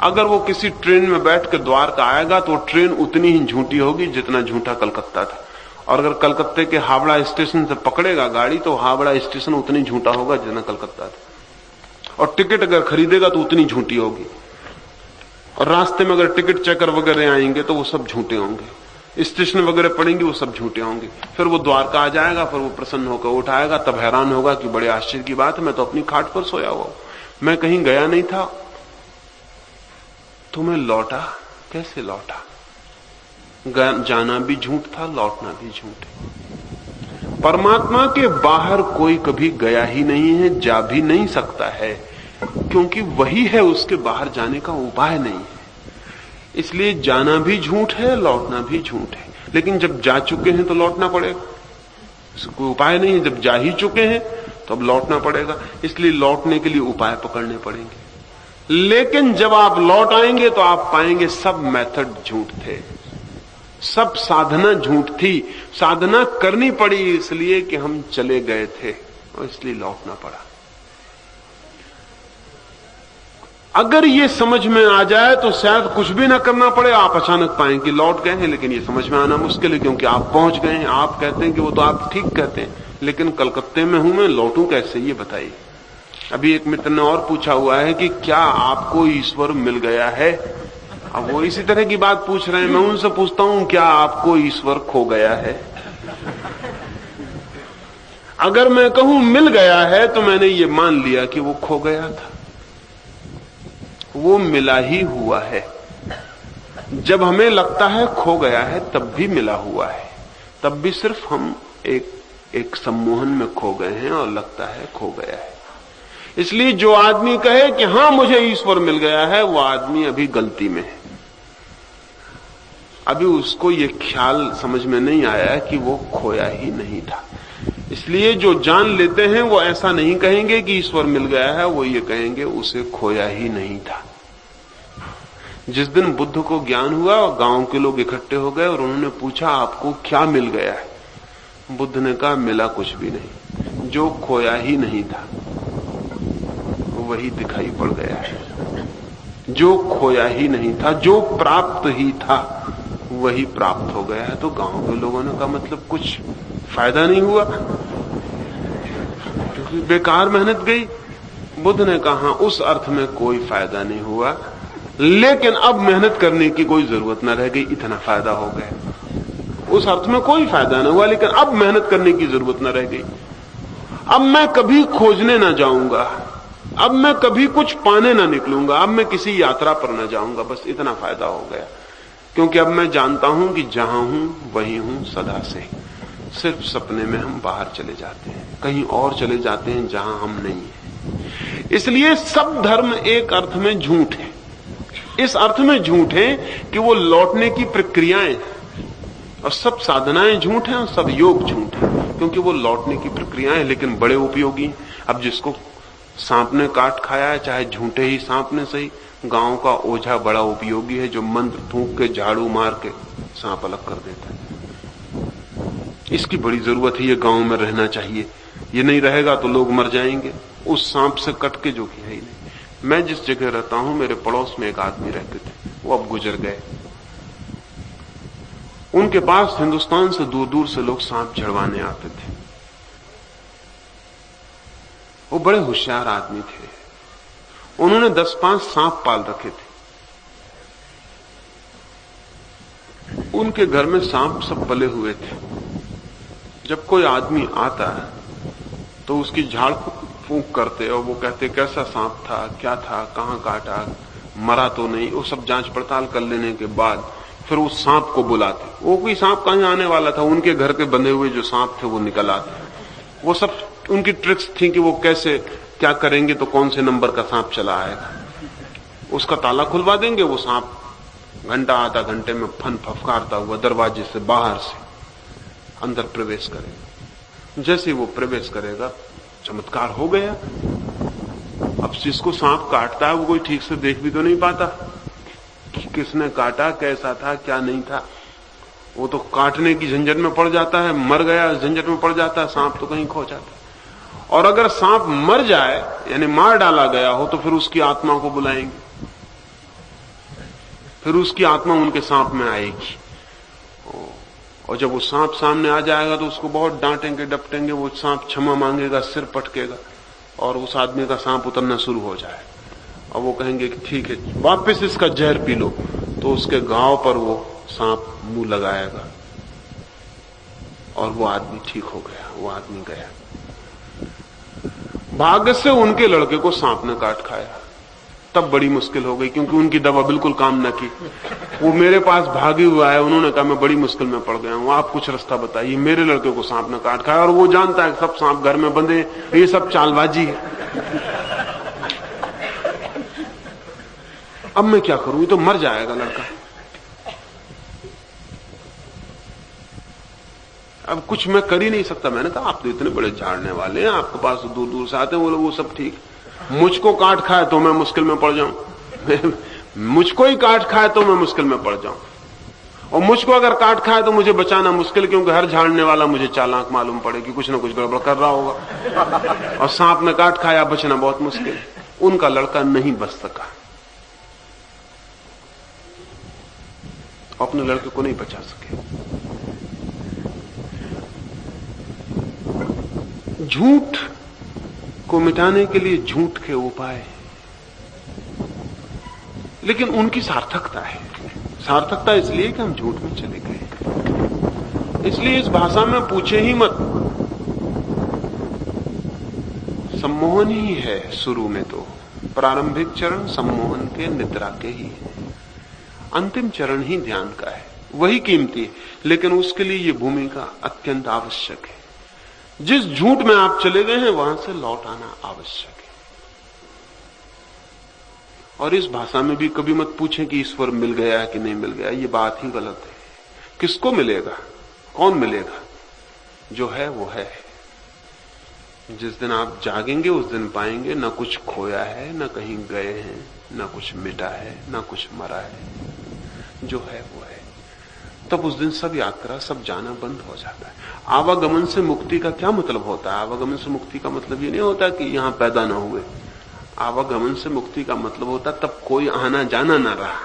अगर वो किसी ट्रेन में बैठ के द्वारका आएगा तो ट्रेन उतनी ही झूठी होगी जितना झूठा कलकत्ता था। और अगर कलकत्ते के हावड़ा स्टेशन से पकड़ेगा गाड़ी तो हावड़ा स्टेशन उतनी झूठा होगा जितना कलकत्ता था। और टिकट अगर खरीदेगा तो उतनी झूठी होगी। और रास्ते में अगर टिकट चेकर वगैरह आएंगे तो वो सब झूठे होंगे, स्टेशन वगैरह पड़ेंगे वो सब झूठे होंगे। फिर वो द्वारका आ जाएगा, फिर वो प्रसन्न होकर उठाएगा, तब हैरान होगा कि बड़े आश्चर्य की बात है, मैं तो अपनी खाट पर सोया हुआ, मैं कहीं गया नहीं था, तो मैं लौटा कैसे लौटा? जाना भी झूठ था, लौटना भी झूठ है। परमात्मा के बाहर कोई कभी गया ही नहीं है, जा भी नहीं सकता है, क्योंकि वही है, उसके बाहर जाने का उपाय नहीं है। इसलिए जाना भी झूठ है, लौटना भी झूठ है। लेकिन जब जा चुके हैं तो लौटना पड़ेगा, कोई उपाय नहीं है। जब जा ही चुके हैं तो अब लौटना पड़ेगा, इसलिए लौटने के लिए उपाय पकड़ने पड़ेंगे। लेकिन जब आप लौट आएंगे तो आप पाएंगे सब मेथड झूठ थे, सब साधना झूठ थी। साधना करनी पड़ी इसलिए कि हम चले गए थे और इसलिए लौटना पड़ा। अगर ये समझ में आ जाए तो शायद कुछ भी ना करना पड़े, आप अचानक पाएं कि लौट गए हैं। लेकिन ये समझ में आना मुश्किल है, क्योंकि आप पहुंच गए हैं। आप कहते हैं कि वो तो आप ठीक कहते हैं, लेकिन कलकत्ते में हूं मैं, लौटूं कैसे, ये बताइए। अभी एक मित्र ने और पूछा हुआ है कि क्या आपको ईश्वर मिल गया है? अब वो इसी तरह की बात पूछ रहे हैं। मैं उनसे पूछता हूं, क्या आपको ईश्वर खो गया है? अगर मैं कहूं मिल गया है तो मैंने ये मान लिया कि वो खो गया था। वो मिला ही हुआ है। जब हमें लगता है खो गया है तब भी मिला हुआ है, तब भी सिर्फ हम एक सम्मोहन में खो गए हैं और लगता है खो गया है। इसलिए जो आदमी कहे कि हां मुझे ईश्वर मिल गया है, वो आदमी अभी गलती में है। अभी उसको ये ख्याल समझ में नहीं आया कि वो खोया ही नहीं था। इसलिए जो जान लेते हैं वो ऐसा नहीं कहेंगे कि ईश्वर मिल गया है, वो ये कहेंगे उसे खोया ही नहीं था। जिस दिन बुद्ध को ज्ञान हुआ और गांव के लोग इकट्ठे हो गए और उन्होंने पूछा आपको क्या मिल गया है? बुद्ध ने कहा मिला कुछ भी नहीं, जो खोया ही नहीं था वही दिखाई पड़ गया है। जो खोया ही नहीं था, जो प्राप्त ही था वही प्राप्त हो गया है। तो गांव के लोगों ने कहा मतलब कुछ फायदा नहीं हुआ, क्योंकि बेकार मेहनत गई। बुद्ध ने कहा उस अर्थ में कोई फायदा नहीं हुआ, लेकिन अब मेहनत करने की कोई जरूरत न रह गई, इतना फायदा हो गया। उस अर्थ में कोई फायदा न हुआ, लेकिन अब मेहनत करने की जरूरत न रह गई। अब मैं कभी खोजने न जाऊंगा, अब मैं कभी कुछ पाने न निकलूंगा, अब मैं किसी यात्रा पर न जाऊंगा, बस इतना फायदा हो गया। क्योंकि अब मैं जानता हूं कि जहां हूं वहीं हूं सदा से। सिर्फ सपने में हम बाहर चले जाते हैं, कहीं और चले जाते हैं जहां हम नहीं हैं। इसलिए सब धर्म एक अर्थ में झूठ है। इस अर्थ में झूठ है कि वो लौटने की प्रक्रियाएं हैं, और सब साधनाएं झूठ हैं और सब योग झूठ है, क्योंकि वो लौटने की प्रक्रियाएं, लेकिन बड़े उपयोगी। अब जिसको सांप ने काट खाया है, चाहे झूठे ही सांप ने सही, गांव का ओझा बड़ा उपयोगी है, जो मंत्र फूंक के झाड़ू मार के सांप अलग कर देता है। इसकी बड़ी जरूरत है, ये गांव में रहना चाहिए। ये नहीं रहेगा तो लोग मर जाएंगे उस सांप से कट के, जो कि है ही नहीं। मैं जिस जगह रहता हूं, मेरे पड़ोस में एक आदमी रहते थे, वो अब गुजर गए। उनके पास हिंदुस्तान से दूर दूर से लोग सांप झड़वाने आते थे। वो बड़े होशियार आदमी थे। उन्होंने 10-5 सांप पाल रखे थे। उनके घर में सांप सब पले हुए थे। जब कोई आदमी आता तो उसकी झाड़ फूंक करते और वो कहते कैसा सांप था, क्या था, कहां काटा, मरा तो नहीं। वो सब जांच पड़ताल कर लेने के बाद फिर उस सांप को बुलाते। वो कोई सांप कहीं आने वाला था, उनके घर के बंधे हुए जो सांप थे वो निकल आते। वो सब उनकी ट्रिक्स थी कि वो कैसे क्या करेंगे तो कौन से नंबर का सांप चला आएगा। उसका ताला खुलवा देंगे, वो सांप घंटा आधा घंटे में फन फफकारता हुआ दरवाजे से बाहर से अंदर प्रवेश करेगा। जैसे वो प्रवेश करेगा, चमत्कार हो गया। अब जिसको सांप काटता है वो कोई ठीक से देख भी तो नहीं पाता कि किसने काटा, कैसा था, क्या नहीं था। वो तो काटने की झंझट में पड़ जाता है, मर गया झंझट में पड़ जाता है, सांप तो कहीं खो जाता है। और अगर सांप मर जाए यानी मार डाला गया हो तो फिर उसकी आत्मा को बुलाएंगे, फिर उसकी आत्मा उनके सांप में आएगी। और जब वो सांप सामने आ जाएगा तो उसको बहुत डांटेंगे डपटेंगे, वो सांप क्षमा मांगेगा, सिर पटकेगा और उस आदमी का सांप उतरना शुरू हो जाए। और वो कहेंगे कि ठीक है वापस इसका जहर पी लो, तो उसके घाव पर वो सांप मुंह लगाएगा और वो आदमी ठीक हो गया, वो आदमी गया। भाग्य से उनके लड़के को सांप ने काट खाया, तब बड़ी मुश्किल हो गई, क्योंकि उनकी दवा बिल्कुल काम न की। वो मेरे पास भागे हुआ है, उन्होंने कहा मैं बड़ी मुश्किल में पड़ गया हूं, आप कुछ रास्ता बताइए। मेरे लड़के को सांप ने काट खाया और वो जानता है सब सांप घर में बंधे, ये सब चालबाजी है। अब मैं क्या करूं, ये तो मर जाएगा लड़का। अब कुछ मैं कर ही नहीं सकता। मैंने कहा आप तो इतने बड़े झाड़ने वाले हैं, आपके पास तो दूर दूर से आते हैं वो लोग, वो सब ठीक। मुझको काट खाए तो मैं मुश्किल में पड़ जाऊं, मुझको ही काट खाए तो मैं मुश्किल में पड़ जाऊं, और मुझको अगर काट खाए तो मुझे बचाना मुश्किल, क्योंकि हर झाड़ने वाला मुझे चालाक मालूम पड़े कि कुछ ना कुछ गड़बड़ कर रहा होगा। और सांप ने काट खाया, बचना बहुत मुश्किल। उनका लड़का नहीं बच सका, अपने लड़के को नहीं बचा सके। झूठ को मिटाने के लिए झूठ के उपाय, लेकिन उनकी सार्थकता है। सार्थकता इसलिए कि हम झूठ में चले गए। इसलिए इस भाषा में पूछे ही मत, सम्मोहन ही है शुरू में। तो प्रारंभिक चरण सम्मोहन के, निद्रा के ही है। अंतिम चरण ही ध्यान का है, वही कीमती है, लेकिन उसके लिए ये भूमिका अत्यंत आवश्यक है। जिस झूठ में आप चले गए हैं वहां से लौट आना आवश्यक है। और इस भाषा में भी कभी मत पूछें कि ईश्वर मिल गया है कि नहीं मिल गया, ये बात ही गलत है। किसको मिलेगा, कौन मिलेगा? जो है वो है। जिस दिन आप जागेंगे उस दिन पाएंगे न कुछ खोया है, न कहीं गए हैं, न कुछ मिटा है, न कुछ मरा है। जो है वो है। तब उस दिन सब यात्रा, सब जाना बंद हो जाता है। आवागमन से मुक्ति का क्या मतलब होता है? आवागमन से मुक्ति का मतलब ये नहीं होता कि यहां पैदा ना हुए। आवागमन से मुक्ति का मतलब होता तब कोई आना जाना ना रहा,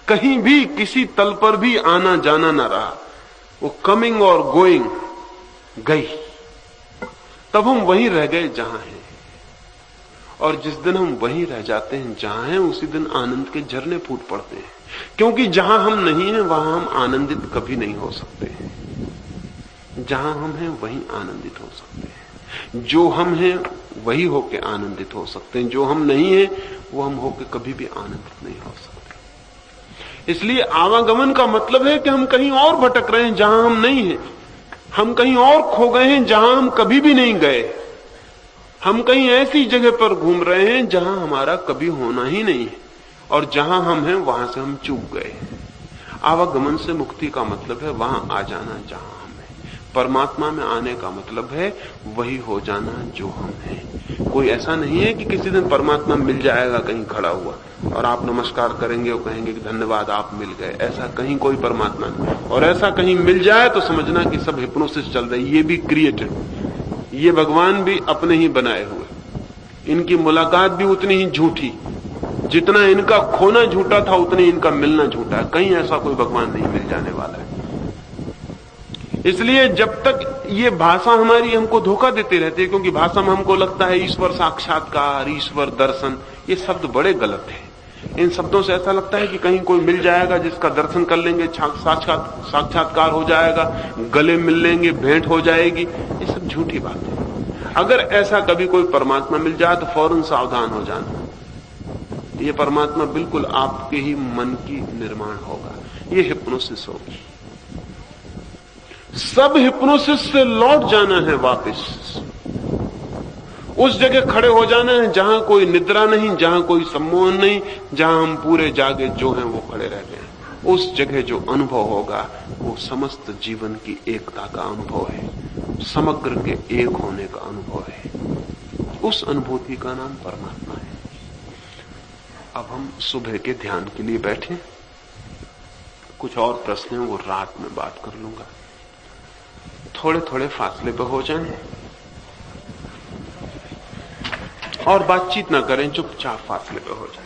कहीं भी किसी तल पर भी आना जाना ना रहा, वो कमिंग और गोइंग गई। तब हम वहीं रह गए जहां हैं। और जिस दिन हम वहीं रह जाते हैं जहां हैं, उसी दिन आनंद के झरने फूट पड़ते हैं। क्योंकि जहां हम नहीं हैं वहां हम आनंदित कभी नहीं हो सकते हैं। जहां हम हैं वहीं आनंदित हो सकते हैं। जो हम हैं वही होके आनंदित हो सकते हैं। जो हम नहीं हैं वो हम होके कभी भी आनंदित नहीं हो सकते। इसलिए आवागमन का मतलब है कि हम कहीं और भटक रहे हैं जहां हम नहीं हैं। हम कहीं और खो गए हैं जहां हम कभी भी नहीं गए। हम कहीं ऐसी जगह पर घूम रहे हैं जहां हमारा कभी होना ही नहीं है, और जहां हम हैं वहां से हम चूक गए। आवागमन से मुक्ति का मतलब है वहां आ जाना जहां हम हैं। परमात्मा में आने का मतलब है वही हो जाना जो हम हैं। कोई ऐसा नहीं है कि किसी दिन परमात्मा मिल जाएगा कहीं खड़ा हुआ और आप नमस्कार करेंगे और कहेंगे कि धन्यवाद आप मिल गए। ऐसा कहीं कोई परमात्मा नहीं। और ऐसा कहीं मिल जाए तो समझना कि सब हिप्नोसिस चल रही, ये भी क्रिएटेड, ये भगवान भी अपने ही बनाए हुए। इनकी मुलाकात भी उतनी ही झूठी, जितना इनका खोना झूठा था उतनी इनका मिलना झूठा है। कहीं ऐसा कोई भगवान नहीं मिल जाने वाला है। इसलिए जब तक ये भाषा हमारी हमको धोखा देती रहती है, क्योंकि भाषा में हमको लगता है ईश्वर साक्षात्कार, ईश्वर दर्शन, ये शब्द बड़े गलत हैं। इन शब्दों से ऐसा लगता है कि कहीं कोई मिल जाएगा जिसका दर्शन कर लेंगे, साक्षात्कार हो जाएगा, गले मिल लेंगे, भेंट हो जाएगी। ये सब झूठी बात है। अगर ऐसा कभी कोई परमात्मा मिल जाए तो फौरन सावधान हो जाना। ये परमात्मा बिल्कुल आपके ही मन की निर्माण होगा। ये हिप्नोसिस होगी। सब हिप्नोसिस से लौट जाना है वापस। उस जगह खड़े हो जाना है जहां कोई निद्रा नहीं, जहां कोई सम्मोहन नहीं, जहां हम पूरे जागे जो हैं वो खड़े रह गए। उस जगह जो अनुभव होगा वो समस्त जीवन की एकता का अनुभव है, समग्र के एक होने का अनुभव है। उस अनुभूति का नाम परमात्मा है। अब हम सुबह के ध्यान के लिए बैठे। कुछ और प्रश्न हैं वो रात में बात कर लूंगा। थोड़े थोड़े फासले पर हो जाएं और बातचीत ना करें, चुपचाप फासले पे हो जाए।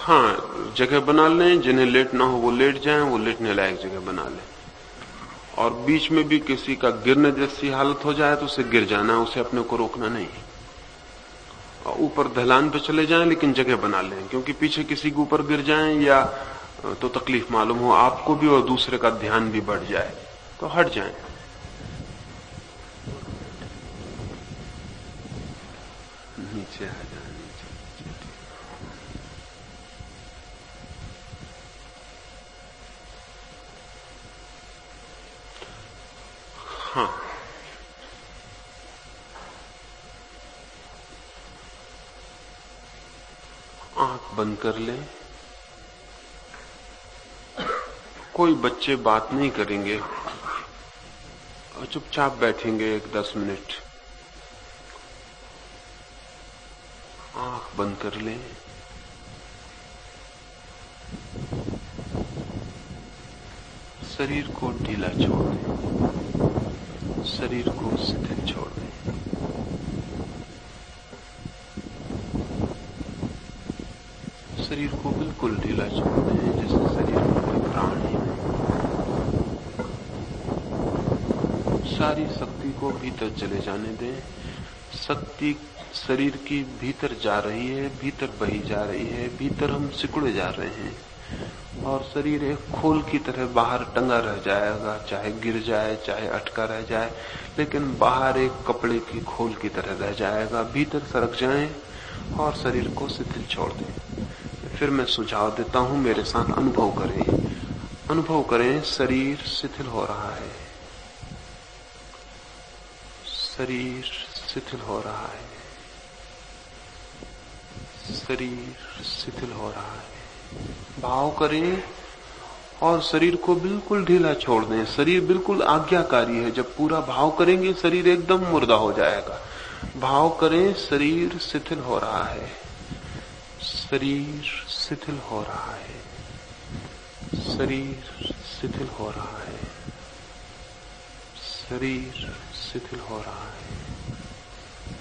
हाँ, जगह बना लें, जिन्हें लेटना हो वो लेट जाएं, वो लेटने लायक जगह बना लें। और बीच में भी किसी का गिरने जैसी हालत हो जाए तो उसे गिर जाना, उसे अपने को रोकना नहीं। और ऊपर ढलान पे चले जाएं, लेकिन जगह बना लें, क्योंकि पीछे किसी के ऊपर गिर जाएं या तो तकलीफ मालूम हो आपको भी और दूसरे का ध्यान भी बढ़ जाए, तो हट जाएं। नीचे आ जाए, नीचे। हाँ, आंख बंद कर लें। कोई बच्चे बात नहीं करेंगे और चुपचाप बैठेंगे 10 मिनट। आंख बंद कर लें। शरीर को ढीला छोड़ दें, शरीर को शिथिल छोड़ दें। शरीर को बिल्कुल ढीला छोड़ दें, जैसे शरीर में कोई प्राण ही नहीं। सारी शक्ति को भीतर चले जाने दें। शक्ति शरीर की भीतर जा रही है, भीतर बही जा रही है, भीतर हम सिकुड़े जा रहे हैं और शरीर एक खोल की तरह बाहर टंगा रह जाएगा, चाहे गिर जाए, चाहे अटका रह जाए, लेकिन बाहर एक कपड़े की खोल की तरह रह जाएगा। भीतर सरक जाएं और शरीर को शिथिल छोड़ दें। फिर मैं सुझाव देता हूं, मेरे साथ अनुभव करें। अनुभव करें, शरीर शिथिल हो रहा है, शरीर शिथिल हो रहा है, शरीर शिथिल हो रहा है। भाव करें और शरीर को बिल्कुल ढीला छोड़ दें। शरीर बिल्कुल आज्ञाकारी है। जब पूरा भाव करेंगे शरीर एकदम मुर्दा हो जाएगा। भाव करें, शरीर शिथिल हो रहा है, शरीर शिथिल हो रहा है, शरीर शिथिल हो रहा है, शरीर शिथिल हो रहा है।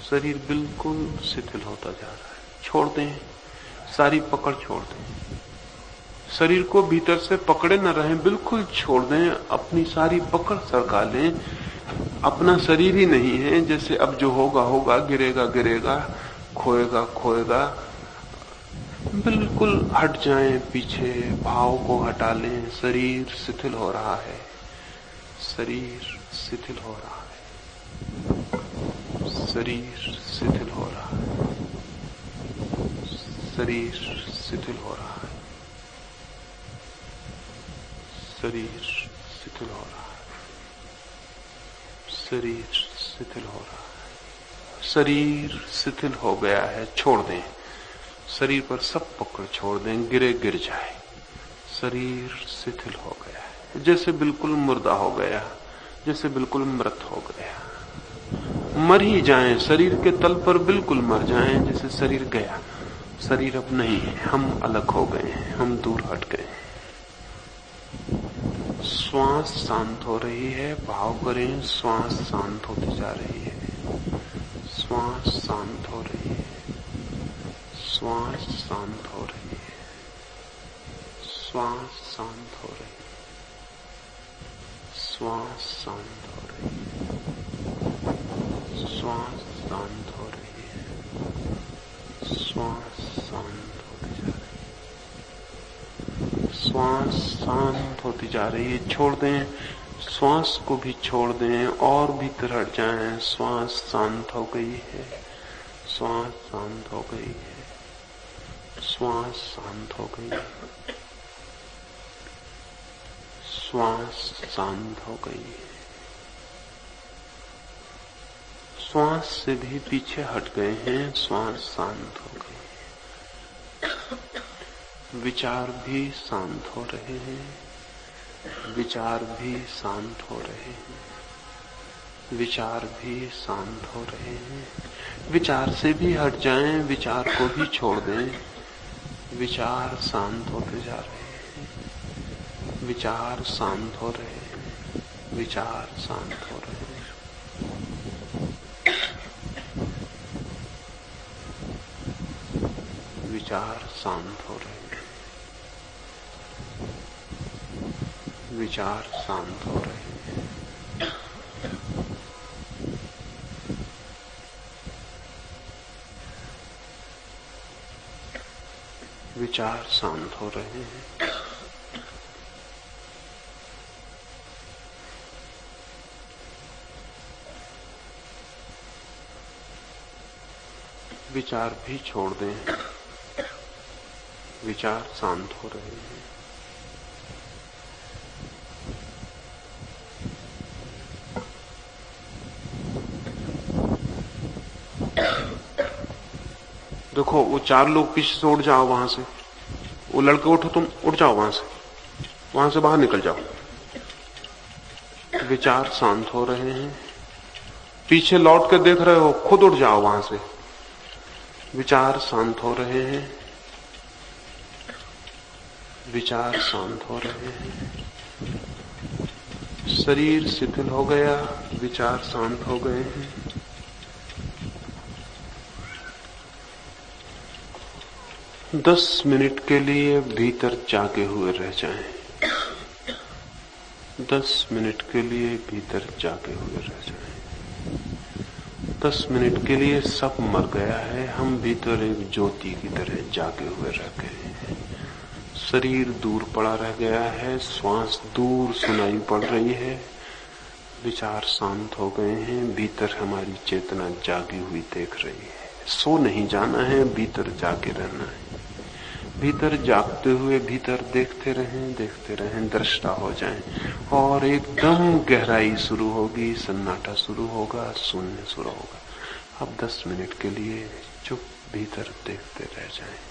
शरीर बिल्कुल शिथिल होता जा रहा है। छोड़ दें, सारी पकड़ छोड़ दें। शरीर को भीतर से पकड़े न रहें, बिल्कुल छोड़ दें। अपनी सारी पकड़ सरका लें। अपना शरीर ही नहीं है। जैसे अब जो होगा होगा, गिरेगा गिरेगा, खोएगा खोएगा। बिल्कुल हट जाएं पीछे, भाव को हटा लें। शरीर शिथिल हो रहा है, शरीर शिथिल हो रहा है, शरीर शिथिल हो रहा है, शरीर शिथिल हो रहा है, शरीर शिथिल हो रहा है, शरीर शिथिल हो रहा है। शरीर शिथिल हो गया है, छोड़ दें। शरीर पर सब पकड़ छोड़ दें, गिरे गिर जाए। शरीर शिथिल हो गया है, जैसे बिल्कुल मुर्दा हो गया, जैसे बिल्कुल मृत हो गया। मर ही जाएं, शरीर के तल पर बिल्कुल मर जाएं, जैसे शरीर गया। शरीर अब नहीं है, हम अलग हो गए हैं, हम दूर हट गए हैं। श्वास शांत हो रही है। भाव करें, श्वास शांत होती जा रही है, श्वास शांत हो रही है, श्वास शांत हो रही है, श्वास शांत हो रही है, श्वास शांत हो रही है, श्वास शांत हो रही है, श्वास शांत होती जा रही है, श्वास शांत होती जा रही है। छोड़ दें, श्वास को भी छोड़ दें और भीतर हट जाएं। श्वास शांत हो गई है, श्वास शांत हो गई है, श्वास शांत हो गई है, श्वास शांत हो गई है। श्वास से भी पीछे हट गए हैं, श्वास शांत हो गई है। विचार भी शांत हो रहे हैं, विचार भी शांत हो रहे हैं, विचार भी शांत हो रहे हैं। विचार से भी हट जाएं, विचार को भी छोड़ दें। विचार शांत होते जा रहे हैं, विचार शांत हो रहे हैं, विचार शांत हो रहे हैं। विचार शांत हो रहे हैं, विचार शांत हो रहे हैं। विचार शांत हो रहे हैं। विचार भी छोड़ दें, विचार शांत हो रहे हैं। देखो वो 4 लोग पीछे से उठ जाओ वहां से, वो लड़के उठो, तुम उठ जाओ वहां से बाहर निकल जाओ। विचार शांत हो रहे हैं। पीछे लौट के देख रहे हो, खुद उठ जाओ वहां से। विचार शांत हो रहे हैं, विचार शांत हो रहे हैं। शरीर शिथिल हो गया, विचार शांत हो गए हैं। दस मिनट के लिए भीतर जागे हुए रह जाएं। 10 मिनट के लिए भीतर जागे हुए रह जाएं। 10 मिनट के लिए सब मर गया है, हम भीतर एक ज्योति की तरह जागे हुए रह गए हैं। शरीर दूर पड़ा रह गया है, श्वास दूर सुनाई पड़ रही है। विचार शांत हो गए हैं, भीतर हमारी चेतना जागी हुई देख रही है। सो नहीं जाना है, भीतर जागे रहना है। भीतर जागते हुए भीतर देखते रहें, दृष्टा हो जाएं। और एकदम गहराई शुरू होगी, सन्नाटा शुरू होगा, शून्य शुरू होगा। अब 10 मिनट के लिए चुप भीतर देखते रह जाएं।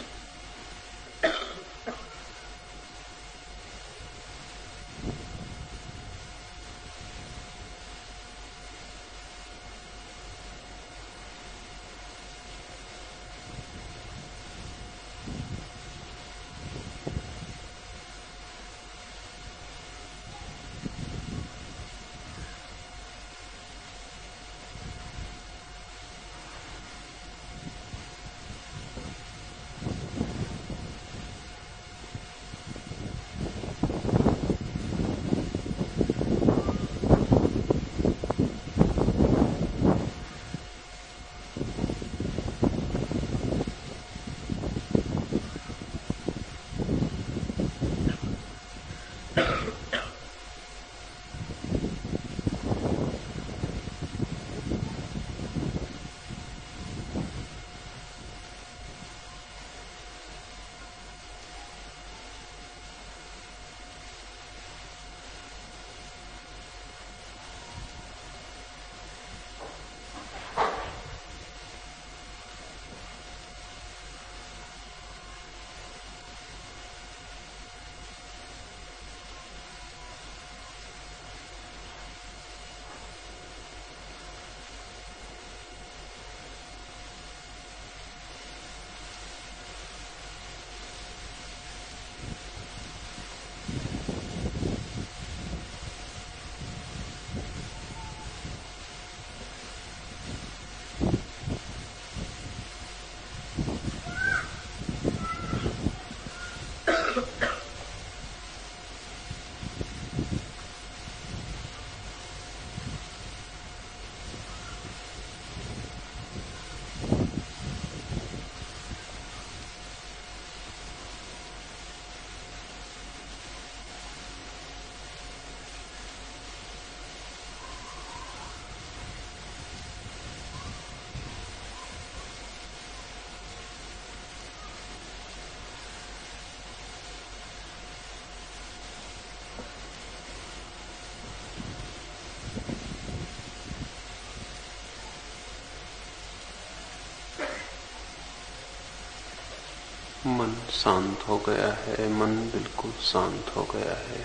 मन शांत हो गया है, मन बिल्कुल शांत हो गया है।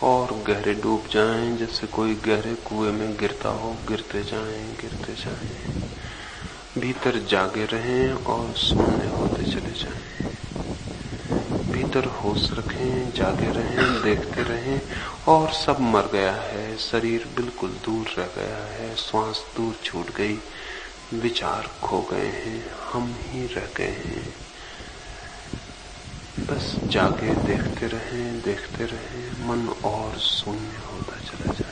और गहरे डूब जाएं, जैसे कोई गहरे कुएं में गिरता हो, गिरते जाएं, गिरते जाएं। भीतर जागे रहें और शून्य होते चले जाएं। भीतर होश रखें, जागे रहें, देखते रहें। और सब मर गया है, शरीर बिल्कुल दूर रह गया है, श्वास दूर छूट गई, विचार खो गए हैं, हम ही रह गए हैं। बस जाके देखते रहें, मन और शून्य होता चला जाए।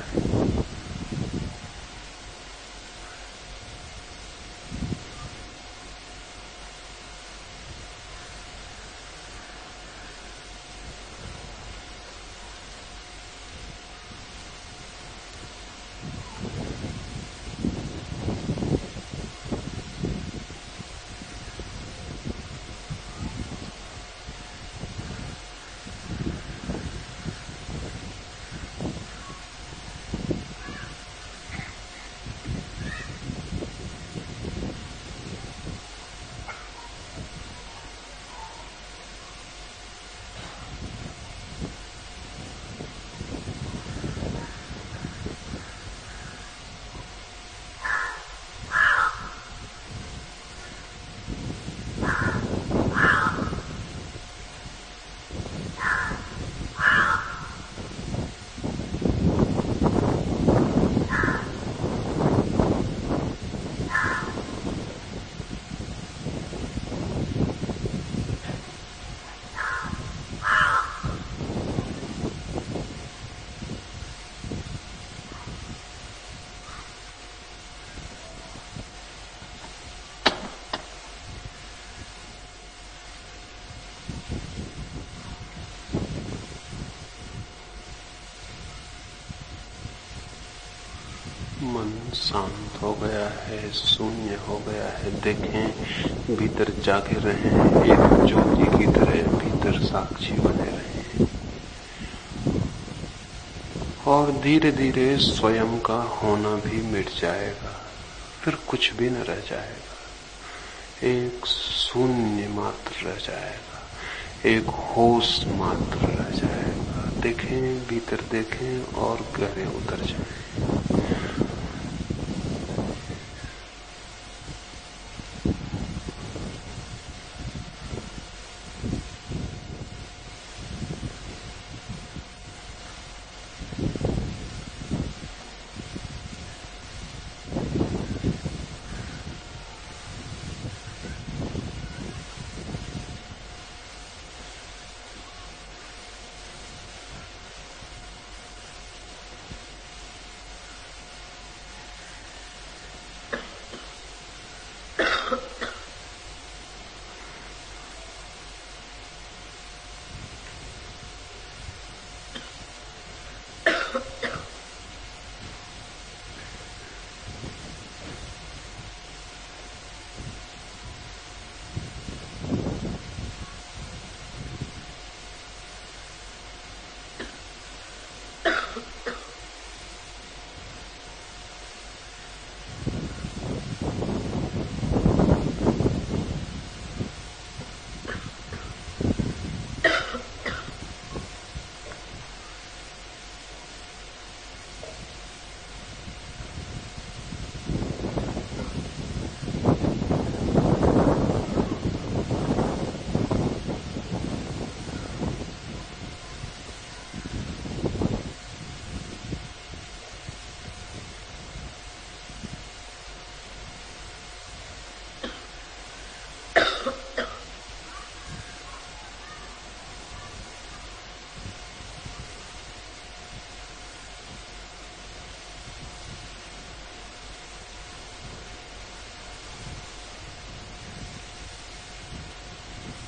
मन शांत हो गया है, शून्य हो गया है। देखें, भीतर जागे रहें, एक ज्योति की तरह भीतर साक्षी बने रहें। और धीरे धीरे स्वयं का होना भी मिट जाएगा, फिर कुछ भी न रह जाएगा। एक शून्य मात्र रह जाएगा, एक होश मात्र रह जाएगा। देखें, भीतर देखें और गहरे उतर जाएं।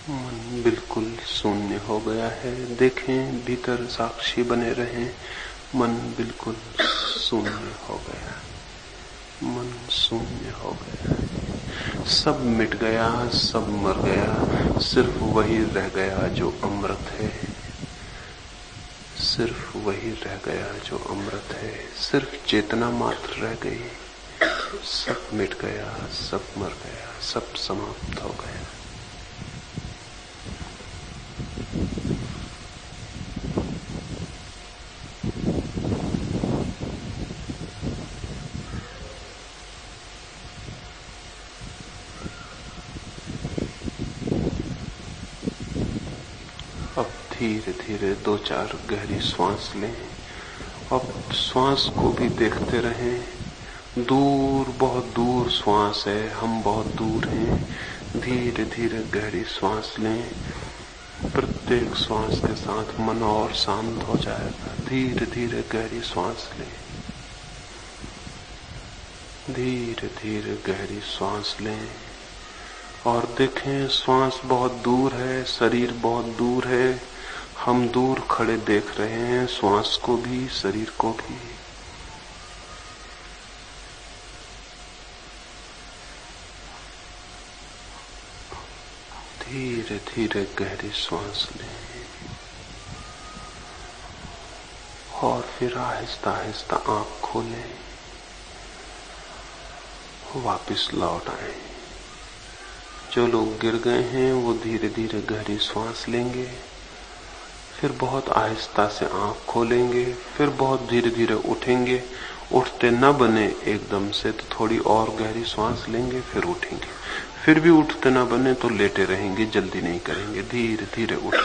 मन बिल्कुल शून्य हो गया है। देखें, भीतर साक्षी बने रहें। मन बिल्कुल शून्य हो गया, मन शून्य हो गया। सब मिट गया, सब मर गया, सिर्फ वही रह गया जो अमृत है। सिर्फ वही रह गया जो अमृत है। सिर्फ चेतना मात्र रह गई। सब मिट गया, सब मर गया, सब समाप्त हो गया। धीरे धीरे 2-4 गहरी श्वास लें। अब श्वास को भी देखते रहें। दूर, बहुत दूर श्वास है, हम बहुत दूर हैं। धीरे धीरे गहरी श्वास लें। प्रत्येक श्वास के साथ मन और शांत हो जाएगा। धीरे धीरे गहरी श्वास लें, धीरे धीरे गहरी श्वास लें और देखें श्वास बहुत दूर है, शरीर बहुत दूर है। हम दूर खड़े देख रहे हैं श्वास को भी, शरीर को भी। धीरे धीरे गहरी श्वास लें और फिर आहिस्ता आहिस्ता आंख खोलें, वापस लौट आए। जो लोग गिर गए हैं वो धीरे धीरे गहरी श्वास लेंगे, फिर बहुत आहिस्ता से आंख खोलेंगे, फिर बहुत धीरे धीरे उठेंगे। उठते न बने एकदम से तो थोड़ी और गहरी श्वास लेंगे, फिर उठेंगे। फिर भी उठते न बने तो लेटे रहेंगे, जल्दी नहीं करेंगे, धीरे धीरे उठ।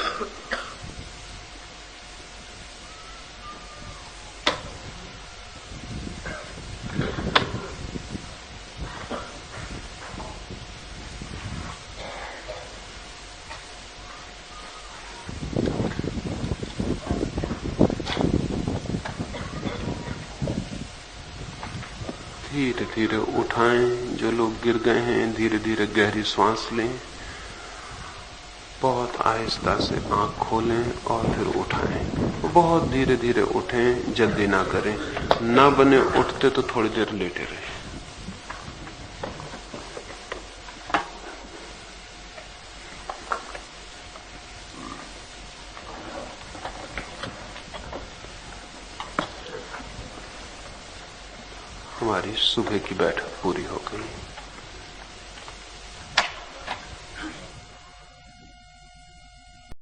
धीरे धीरे उठाएं। जो लोग गिर गए हैं धीरे धीरे गहरी सांस लें, बहुत आहिस्ता से आंख खोलें और फिर उठाएं। बहुत धीरे धीरे उठें, जल्दी ना करें। ना बने उठते तो थोड़ी देर लेटे रहें। हमारी सुबह की बैठक पूरी हो गई।